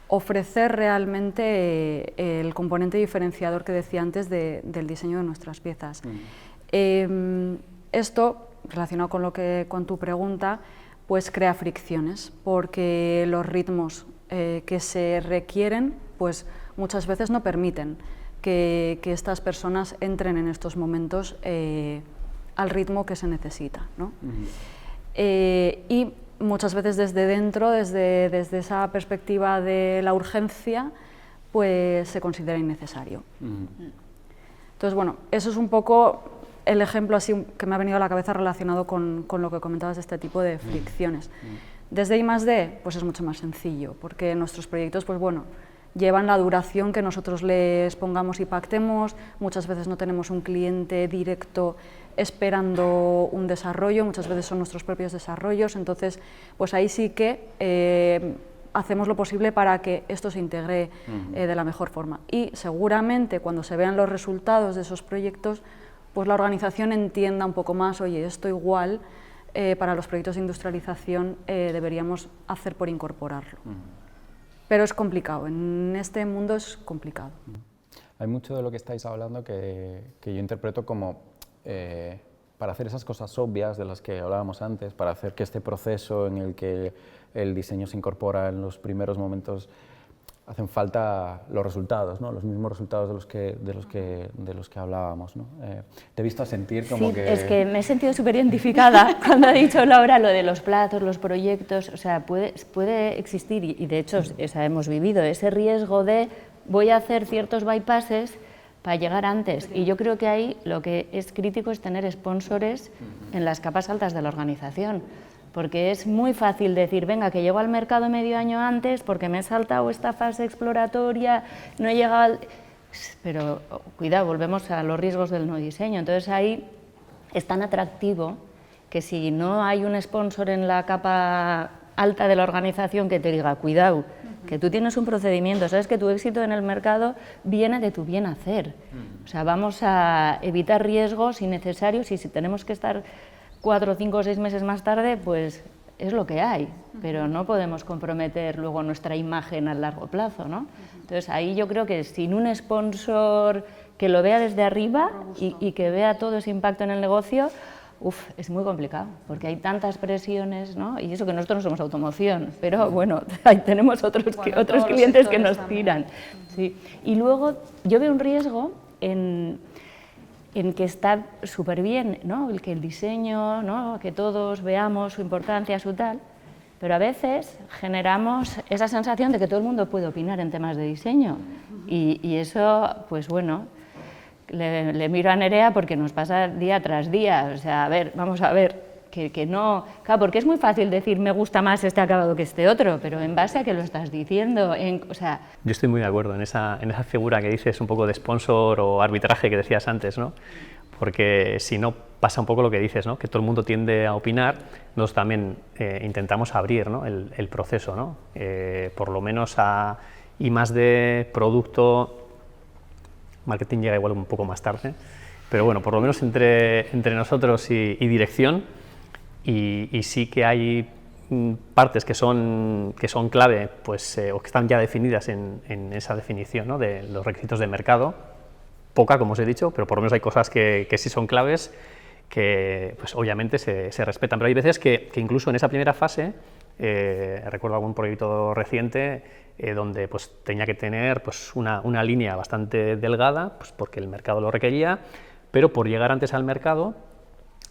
ofrecer realmente el componente diferenciador que decía antes del diseño de nuestras piezas. Esto, relacionado con tu pregunta, pues crea fricciones, porque los ritmos que se requieren, pues muchas veces no permiten que estas personas entren en estos momentos al ritmo que se necesita, ¿no? Y muchas veces desde dentro, desde esa perspectiva de la urgencia, pues se considera innecesario. Entonces, bueno, eso es un poco el ejemplo así que me ha venido a la cabeza relacionado con lo que comentabas de este tipo de fricciones. Desde I+D, pues es mucho más sencillo, porque nuestros proyectos, pues bueno, llevan la duración que nosotros les pongamos y pactemos, muchas veces no tenemos un cliente directo esperando un desarrollo, muchas veces son nuestros propios desarrollos, entonces pues ahí sí que hacemos lo posible para que esto se integre de la mejor forma. Y seguramente cuando se vean los resultados de esos proyectos, pues la organización entienda un poco más, oye, esto igual para los proyectos de industrialización deberíamos hacer por incorporarlo. Pero es complicado, en este mundo es complicado. Hay mucho de lo que estáis hablando que yo interpreto como para hacer esas cosas obvias de las que hablábamos antes, para hacer que este proceso en el que el diseño se incorpora en los primeros momentos, hacen falta los resultados, ¿no? Los mismos resultados de los que hablábamos, ¿no? Te he visto a sentir como sí, que... es que me he sentido súper identificada cuando ha dicho Laura lo de los plazos, los proyectos, o sea, puede existir, y de hecho hemos vivido ese riesgo de voy a hacer ciertos bypasses para llegar antes, y yo creo que ahí lo que es crítico es tener sponsors en las capas altas de la organización, porque es muy fácil decir, venga, que llego al mercado medio año antes porque me he saltado esta fase exploratoria, no he llegado al... Pero cuidado, volvemos a los riesgos del no diseño. Entonces ahí es tan atractivo que si no hay un sponsor en la capa alta de la organización que te diga, cuidado, que tú tienes un procedimiento, sabes que tu éxito en el mercado viene de tu bien hacer. O sea, vamos a evitar riesgos innecesarios, y si tenemos que estar 4, 5 o 6 meses más tarde, pues es lo que hay, pero no podemos comprometer luego nuestra imagen a largo plazo, ¿no? Entonces ahí yo creo que sin un sponsor que lo vea desde arriba y que vea todo ese impacto en el negocio, es muy complicado, porque hay tantas presiones, ¿no? Y eso que nosotros no somos automoción, pero bueno, tenemos otros clientes que nos tiran. Sí. Y luego yo veo un riesgo en que está súper bien, ¿no? Que el diseño, ¿no? Que todos veamos su importancia, su tal, pero a veces generamos esa sensación de que todo el mundo puede opinar en temas de diseño, y eso, pues bueno, le miro a Nerea porque nos pasa día tras día, o sea, a ver, vamos a ver, que no... Claro, porque es muy fácil decir, me gusta más este acabado que este otro, pero en base a qué lo estás diciendo, o sea... Yo estoy muy de acuerdo en esa figura que dices, un poco de sponsor o arbitraje que decías antes, ¿no? Porque si no, pasa un poco lo que dices, ¿no? Que todo el mundo tiende a opinar. Nosotros también intentamos abrir, ¿no? el proceso, ¿no? Por lo menos a I+D, producto, marketing llega igual un poco más tarde, pero bueno, por lo menos entre nosotros y dirección, y sí que hay partes que son clave, pues, o que están ya definidas en esa definición, ¿no? De los requisitos de mercado. Poca, como os he dicho, pero por lo menos hay cosas que sí son claves, que pues obviamente se respetan, pero hay veces que incluso en esa primera fase, recuerdo algún proyecto reciente donde pues tenía que tener pues una línea bastante delgada, pues porque el mercado lo requería, pero por llegar antes al mercado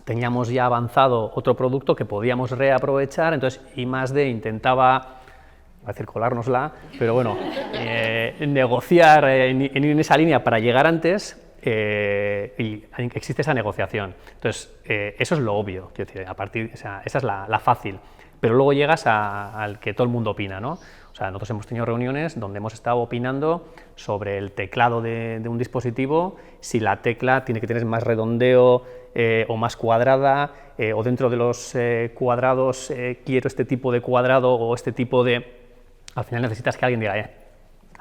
teníamos ya avanzado otro producto que podíamos reaprovechar, entonces I+D intentaba, voy a decir colárnosla, pero bueno, negociar en esa línea para llegar antes, y existe esa negociación. Entonces, eso es lo obvio, quiero decir, o sea, esa es la fácil, pero luego llegas al que todo el mundo opina, ¿no? O sea, nosotros hemos tenido reuniones donde hemos estado opinando sobre el teclado de un dispositivo, si la tecla tiene que tener más redondeo o más cuadrada, o dentro de los cuadrados quiero este tipo de cuadrado o este tipo de... Al final necesitas que alguien diga,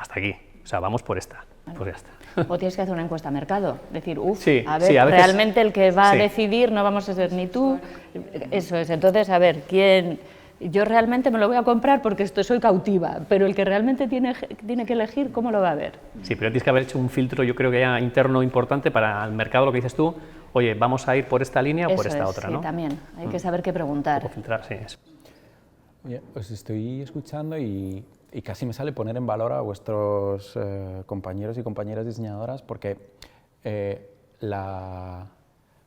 hasta aquí, o sea, vamos por esta, pues ya está. O tienes que hacer una encuesta a mercado, decir, Sí, a ver, sí, a veces, realmente el que va a sí. decidir no vamos a ser ni tú, eso es, entonces, a ver, yo realmente me lo voy a comprar porque soy cautiva, pero el que realmente tiene que elegir, ¿cómo lo va a ver? Sí, pero tienes que haber hecho un filtro, yo creo que ya interno importante para el mercado, lo que dices tú, oye, vamos a ir por esta línea o por esta otra, sí, ¿no? también, hay que saber qué preguntar. Filtrar, sí, eso. Oye, os estoy escuchando y casi me sale poner en valor a vuestros compañeros y compañeras diseñadoras porque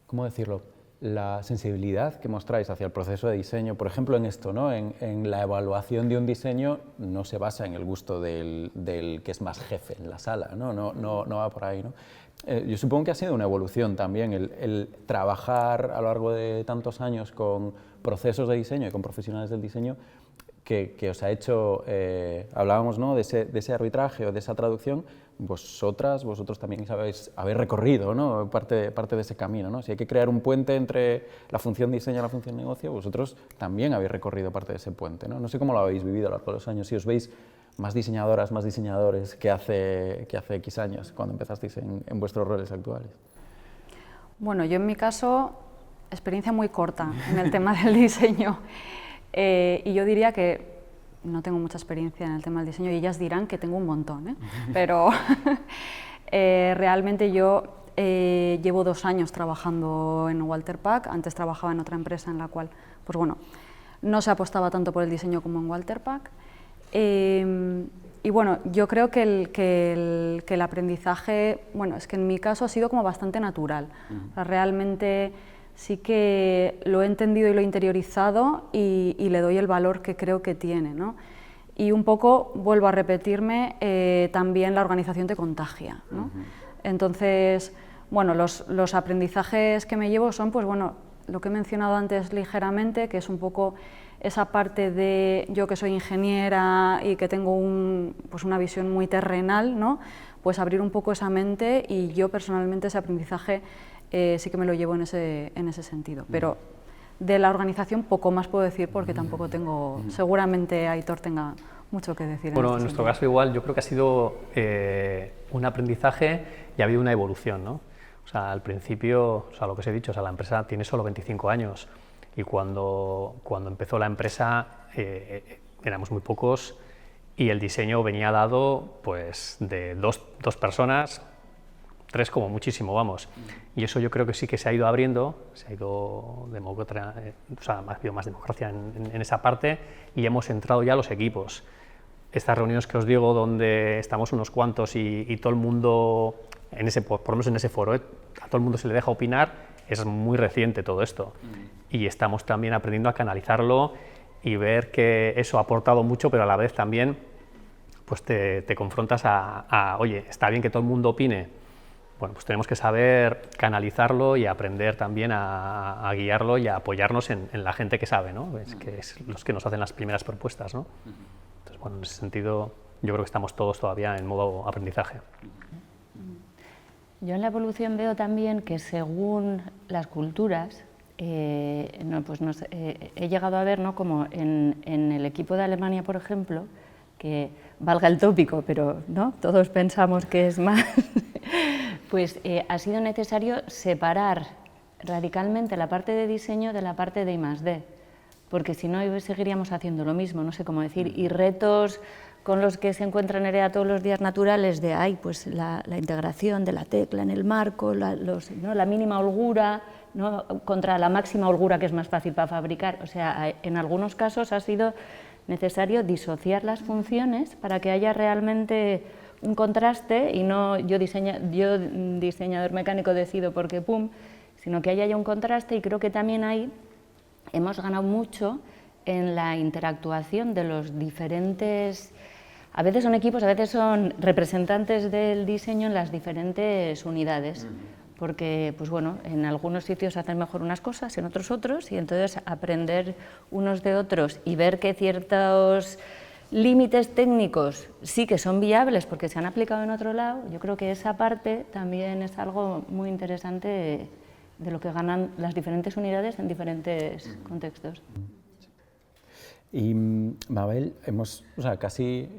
¿cómo decirlo? La sensibilidad que mostráis hacia el proceso de diseño, por ejemplo en esto, ¿no? En la evaluación de un diseño no se basa en el gusto del que es más jefe en la sala, no va por ahí, ¿no? Yo supongo que ha sido una evolución también el trabajar a lo largo de tantos años con procesos de diseño y con profesionales del diseño que os ha hecho, hablábamos, ¿no? de ese arbitraje o de esa traducción, vosotros también habéis recorrido, ¿no? parte de ese camino, ¿no? Si hay que crear un puente entre la función diseño y la función negocio, vosotros también habéis recorrido parte de ese puente, ¿no? No sé cómo lo habéis vivido a lo largo de los años, si os veis más diseñadoras, más diseñadores que hace X años, cuando empezasteis en vuestros roles actuales. Bueno, yo en mi caso, experiencia muy corta en el tema del diseño. Y yo diría que no tengo mucha experiencia en el tema del diseño y ellas dirán que tengo un montón, ¿eh? Pero realmente yo llevo 2 años trabajando en Walter Pack, antes trabajaba en otra empresa en la cual, pues bueno, no se apostaba tanto por el diseño como en Walter Pack. Y bueno, yo creo que el aprendizaje, bueno, es que en mi caso ha sido como bastante natural. O sea, realmente sí que lo he entendido y lo he interiorizado y le doy el valor que creo que tiene, ¿no? Y un poco, vuelvo a repetirme, también la organización te contagia, ¿no? Entonces, bueno, los aprendizajes que me llevo son, pues bueno, lo que he mencionado antes ligeramente, que es un poco esa parte de yo que soy ingeniera y que tengo pues una visión muy terrenal, ¿no? Pues abrir un poco esa mente y yo personalmente ese aprendizaje sí que me lo llevo en ese sentido, pero de la organización poco más puedo decir porque tampoco tengo, seguramente Aitor tenga mucho que decir. Bueno, en nuestro caso igual, yo creo que ha sido un aprendizaje y ha habido una evolución, ¿no? O sea, al principio, o sea, lo que os he dicho, o sea, la empresa tiene solo 25 años y cuando empezó la empresa éramos muy pocos y el diseño venía dado pues de dos personas, 3 como muchísimo, vamos. Y eso yo creo que sí que se ha ido abriendo, se ha ido o sea, ha habido más democracia en esa parte y hemos entrado ya a los equipos. Estas reuniones que os digo donde estamos unos cuantos y todo el mundo, por lo menos en ese foro, a todo el mundo se le deja opinar, es muy reciente todo esto. Y estamos también aprendiendo a canalizarlo y ver que eso ha aportado mucho, pero a la vez también pues te confrontas oye, está bien que todo el mundo opine. Bueno, pues tenemos que saber canalizarlo y aprender también a guiarlo y a apoyarnos en la gente que sabe, ¿no? Que es los que nos hacen las primeras propuestas, ¿no? Entonces, bueno, en ese sentido, yo creo que estamos todos todavía en modo aprendizaje. Yo en la evolución veo también que según las culturas, he llegado a ver, ¿no? Como en el equipo de Alemania, por ejemplo, que valga el tópico, pero ¿no? Todos pensamos que es más, pues ha sido necesario separar radicalmente la parte de diseño de la parte de I+D, porque si no seguiríamos haciendo lo mismo, no sé cómo decir, y retos con los que se encuentra Nerea todos los días naturales de pues la integración de la tecla en el marco, la mínima holgura, ¿no? Contra la máxima holgura que es más fácil para fabricar, o sea, en algunos casos ha sido necesario disociar las funciones para que haya realmente un contraste y no yo diseñador mecánico decido porque pum, sino que haya un contraste y creo que también ahí hemos ganado mucho en la interactuación de los diferentes, a veces son equipos, a veces son representantes del diseño en las diferentes unidades. Porque, pues bueno, en algunos sitios hacen mejor unas cosas, en otros y entonces aprender unos de otros y ver que ciertos límites técnicos sí que son viables porque se han aplicado en otro lado, yo creo que esa parte también es algo muy interesante de lo que ganan las diferentes unidades en diferentes contextos. Y Mabel, o sea, casi,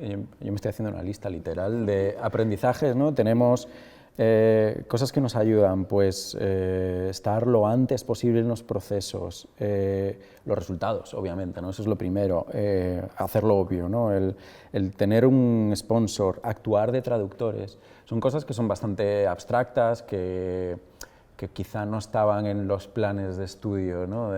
yo me estoy haciendo una lista literal de aprendizajes, ¿no? Tenemos cosas que nos ayudan, pues estar lo antes posible en los procesos, los resultados, obviamente, ¿no? Eso es lo primero, hacerlo obvio, ¿no? El tener un sponsor, actuar de traductores, son cosas que son bastante abstractas, que quizá no estaban en los planes de estudio, ¿no?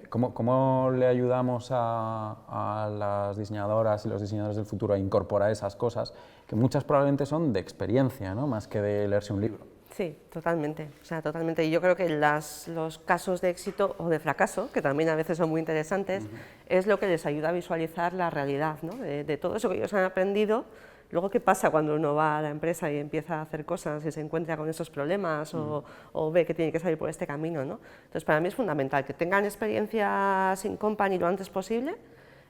¿Cómo le ayudamos a las diseñadoras y los diseñadores del futuro a incorporar esas cosas que muchas probablemente son de experiencia, ¿no? Más que de leerse un libro? Sí, totalmente, o sea, totalmente. Y yo creo que los casos de éxito o de fracaso, que también a veces son muy interesantes, es lo que les ayuda a visualizar la realidad, ¿no? De todo eso que ellos han aprendido. Luego, ¿qué pasa cuando uno va a la empresa y empieza a hacer cosas y se encuentra con esos problemas o ve que tiene que salir por este camino, ¿no? Entonces, para mí es fundamental que tengan experiencias in company lo antes posible,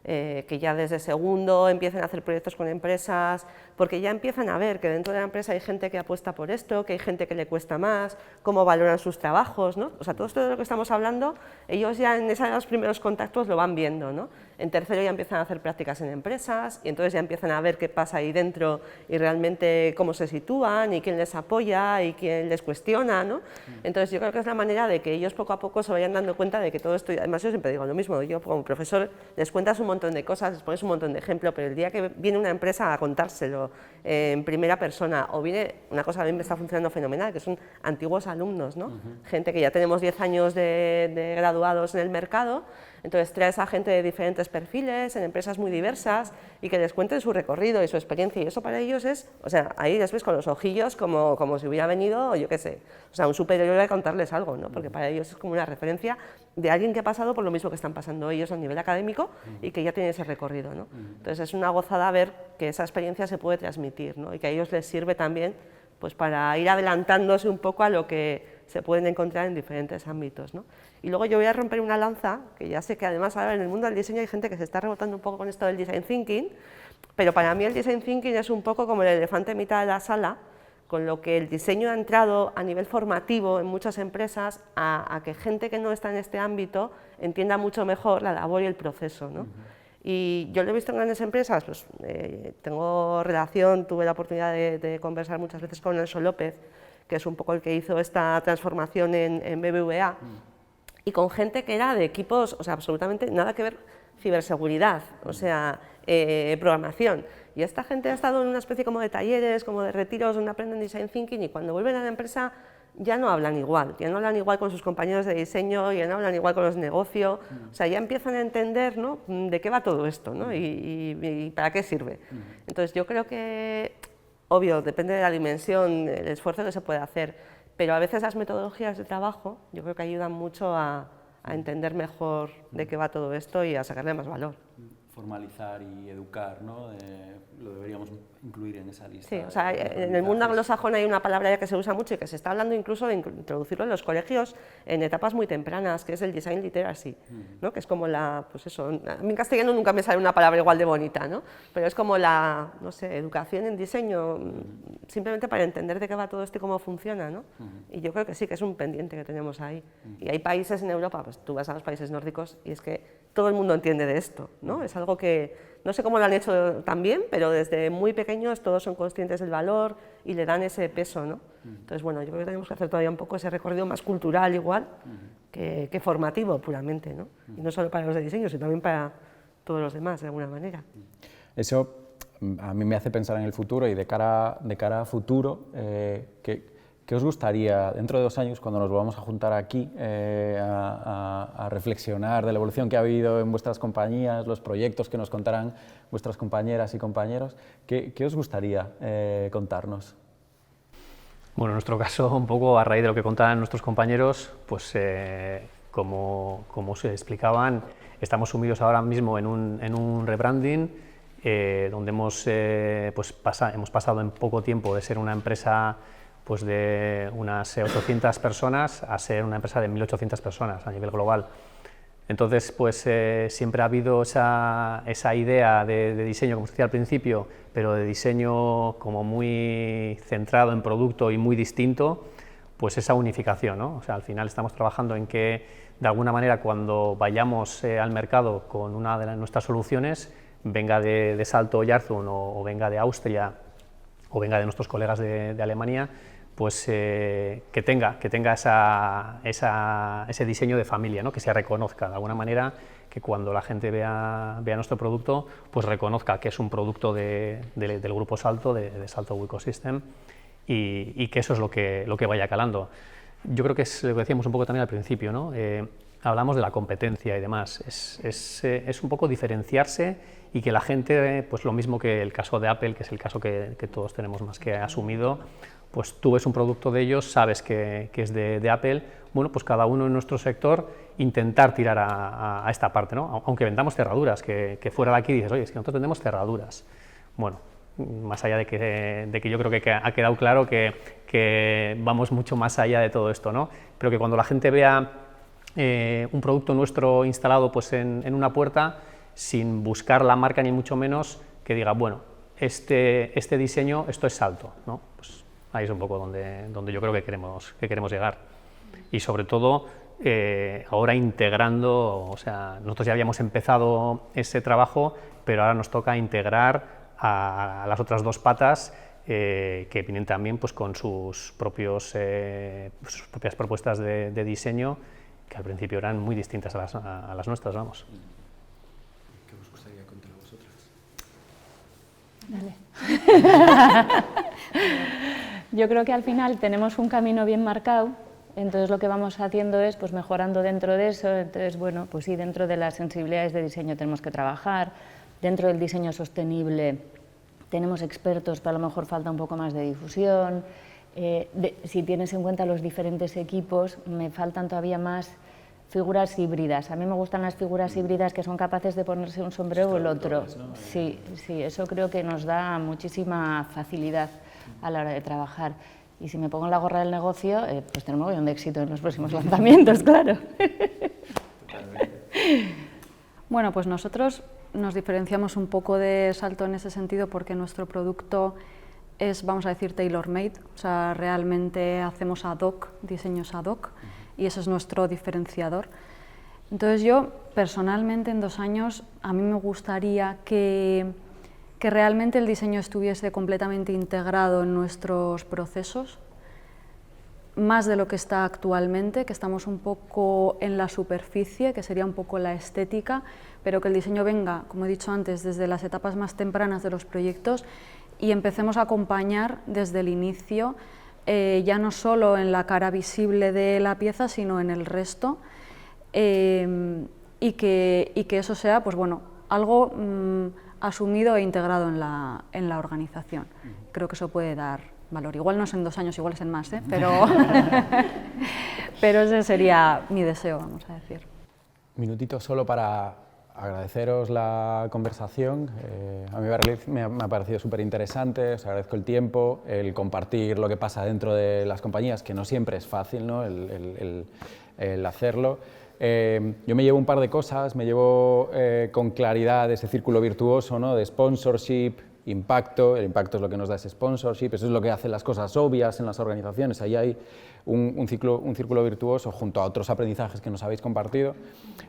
que ya desde segundo empiecen a hacer proyectos con empresas, porque ya empiezan a ver que dentro de la empresa hay gente que apuesta por esto, que hay gente que le cuesta más, cómo valoran sus trabajos, ¿no? O sea, todo esto de lo que estamos hablando, ellos ya en esos primeros contactos lo van viendo, ¿no? En tercero ya empiezan a hacer prácticas en empresas y entonces ya empiezan a ver qué pasa ahí dentro y realmente cómo se sitúan y quién les apoya y quién les cuestiona, ¿no? Entonces yo creo que es la manera de que ellos poco a poco se vayan dando cuenta de que todo esto, además yo siempre digo lo mismo, yo como profesor les cuentas un montón de cosas, les pones un montón de ejemplos, pero el día que viene una empresa a contárselo en primera persona o viene, una cosa que a mí me está funcionando fenomenal, que son antiguos alumnos, ¿no? Gente que ya tenemos 10 años de graduados en el mercado. Entonces traes a gente de diferentes perfiles, en empresas muy diversas, y que les cuenten su recorrido y su experiencia, y eso para ellos es, o sea, ahí les ves con los ojillos como si hubiera venido, yo qué sé, o sea, un superior a contarles algo, ¿no? Porque para ellos es como una referencia de alguien que ha pasado por lo mismo que están pasando ellos a nivel académico y que ya tiene ese recorrido, ¿no? Entonces es una gozada ver que esa experiencia se puede transmitir, ¿no? Y que a ellos les sirve también pues para ir adelantándose un poco a lo que se pueden encontrar en diferentes ámbitos, ¿no? Y luego yo voy a romper una lanza, que ya sé que además ahora en el mundo del diseño hay gente que se está rebotando un poco con esto del design thinking, pero para mí el design thinking es un poco como el elefante en mitad de la sala, con lo que el diseño ha entrado a nivel formativo en muchas empresas a que gente que no está en este ámbito entienda mucho mejor la labor y el proceso, ¿no? Y yo lo he visto en grandes empresas, pues, tengo relación, tuve la oportunidad de conversar muchas veces con Nelson López, que es un poco el que hizo esta transformación en BBVA, y con gente que era de equipos, o sea, absolutamente nada que ver, ciberseguridad, o sea, programación. Y esta gente ha estado en una especie como de talleres, como de retiros donde aprenden design thinking, y cuando vuelven a la empresa ya no hablan igual con sus compañeros de diseño, ya no hablan igual con los de negocio, o sea, ya empiezan a entender, ¿no?, de qué va todo esto, ¿no?, y para qué sirve. Entonces yo creo que, obvio, depende de la dimensión, el esfuerzo que se puede hacer, pero a veces las metodologías de trabajo yo creo que ayudan mucho a entender mejor de qué va todo esto y a sacarle más valor. Formalizar y educar, ¿no? Lo deberíamos incluir en esa lista. Sí, o sea, en el mundo anglosajón hay una palabra ya que se usa mucho y que se está hablando incluso de introducirlo en los colegios en etapas muy tempranas, que es el design literacy, ¿no? Que es como la, pues eso, a mí en castellano nunca me sale una palabra igual de bonita, ¿no? Pero es como la, no sé, educación en diseño, simplemente para entender de qué va todo esto y cómo funciona, ¿no? Y yo creo que sí, que es un pendiente que tenemos ahí. Y hay países en Europa, pues tú vas a los países nórdicos y es que todo el mundo entiende de esto, ¿no? Es algo que no sé cómo lo han hecho también, pero desde muy pequeños todos son conscientes del valor y le dan ese peso, ¿no? Entonces, bueno, yo creo que tenemos que hacer todavía un poco ese recorrido más cultural igual que formativo puramente, ¿no? Y no solo para los de diseño, sino también para todos los demás, de alguna manera. Eso a mí me hace pensar en el futuro y de cara a futuro, ¿qué os gustaría, dentro de 2 años, cuando nos volvamos a juntar aquí, a reflexionar de la evolución que ha habido en vuestras compañías, los proyectos que nos contarán vuestras compañeras y compañeros, ¿qué os gustaría contarnos? Bueno, en nuestro caso, un poco a raíz de lo que contaban nuestros compañeros, pues como se explicaban, estamos sumidos ahora mismo en un rebranding, donde hemos pasado en poco tiempo de ser una empresa pues de unas 800 personas a ser una empresa de 1.800 personas a nivel global. Entonces, pues siempre ha habido esa idea de diseño, como os decía al principio, pero de diseño como muy centrado en producto y muy distinto, pues esa unificación, ¿no? O sea, al final estamos trabajando en que de alguna manera cuando vayamos al mercado con una de nuestras soluciones, venga de Salto o Yarzun o venga de Austria o venga de nuestros colegas de Alemania, pues que tenga ese diseño de familia, ¿no? Que se reconozca de alguna manera, que cuando la gente vea nuestro producto, pues reconozca que es un producto del grupo Salto, de Salto Ecosystem, y que eso es lo que vaya calando. Yo creo que es lo que decíamos un poco también al principio, ¿no? Hablamos de la competencia y demás, es un poco diferenciarse y que la gente, pues lo mismo que el caso de Apple, que es el caso que todos tenemos más que asumido, pues tú ves un producto de ellos, sabes que es de Apple, bueno, pues cada uno en nuestro sector intentar tirar a esta parte, ¿no? Aunque vendamos cerraduras, que fuera de aquí dices, oye, es que nosotros vendemos cerraduras. Bueno, más allá de que yo creo que ha quedado claro que vamos mucho más allá de todo esto, ¿no? Pero que cuando la gente vea un producto nuestro instalado pues en una puerta, sin buscar la marca ni mucho menos, que diga, bueno, este diseño, esto es Salto, ¿no? Pues ahí es un poco donde yo creo que queremos llegar. Y sobre todo, ahora integrando, o sea, nosotros ya habíamos empezado ese trabajo, pero ahora nos toca integrar a las otras dos patas que vienen también pues, con sus propias propuestas de diseño, que al principio eran muy distintas a las nuestras, vamos. ¿Qué os gustaría contar a vosotras? Dale. Yo creo que al final tenemos un camino bien marcado, entonces lo que vamos haciendo es pues, mejorando dentro de eso, entonces bueno, pues sí, dentro de las sensibilidades de diseño tenemos que trabajar, dentro del diseño sostenible tenemos expertos, pero a lo mejor falta un poco más de difusión. Si tienes en cuenta los diferentes equipos, me faltan todavía más figuras híbridas. A mí me gustan las figuras híbridas que son capaces de ponerse un sombrero o el otro. ¿No? Sí, eso creo que nos da muchísima facilidad a la hora de trabajar. Y si me pongo en la gorra del negocio, pues tenemos un montón de éxito en los próximos lanzamientos, claro. Bueno, pues nosotros nos diferenciamos un poco de Salto en ese sentido porque nuestro producto es, vamos a decir, tailor-made, o sea, realmente hacemos ad hoc, diseños ad hoc, y ese es nuestro diferenciador. Entonces yo, personalmente, en 2 años, a mí me gustaría que realmente el diseño estuviese completamente integrado en nuestros procesos, más de lo que está actualmente, que estamos un poco en la superficie, que sería un poco la estética, pero que el diseño venga, como he dicho antes, desde las etapas más tempranas de los proyectos y empecemos a acompañar desde el inicio, ya no solo en la cara visible de la pieza, sino en el resto, y que eso sea, pues bueno, algo asumido e integrado en la organización. Creo que eso puede dar valor. Igual no es en 2 años, igual es en más, pero ese sería mi deseo, vamos a decir. Minutito solo para agradeceros la conversación. A mí me ha parecido súper interesante, os agradezco el tiempo, el compartir lo que pasa dentro de las compañías, que no siempre es fácil, ¿no? el hacerlo. Yo me llevo un par de cosas, me llevo con claridad ese círculo virtuoso, ¿no? De sponsorship, impacto. El impacto es lo que nos da ese sponsorship, eso es lo que hace las cosas obvias en las organizaciones. Ahí hay un círculo virtuoso junto a otros aprendizajes que nos habéis compartido,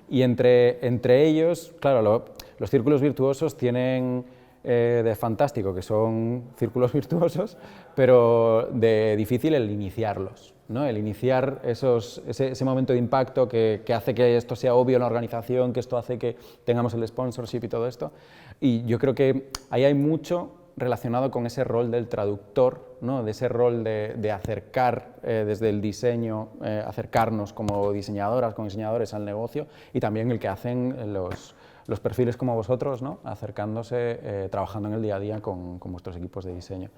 y entre ellos, claro, los círculos virtuosos tienen de fantástico que son círculos virtuosos, pero de difícil el iniciarlos, ¿no? El iniciar ese momento de impacto que hace que esto sea obvio en la organización, que esto hace que tengamos el sponsorship y todo esto. Y yo creo que ahí hay mucho relacionado con ese rol del traductor, ¿no? De ese rol de acercar desde el diseño, acercarnos como diseñadoras, como diseñadores al negocio, y también el que hacen los perfiles como vosotros, ¿no? Acercándose, trabajando en el día a día con vuestros equipos de diseño.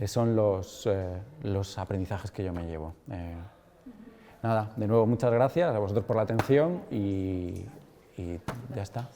Son los aprendizajes que yo me llevo. Nada, de nuevo muchas gracias a vosotros por la atención y ya está.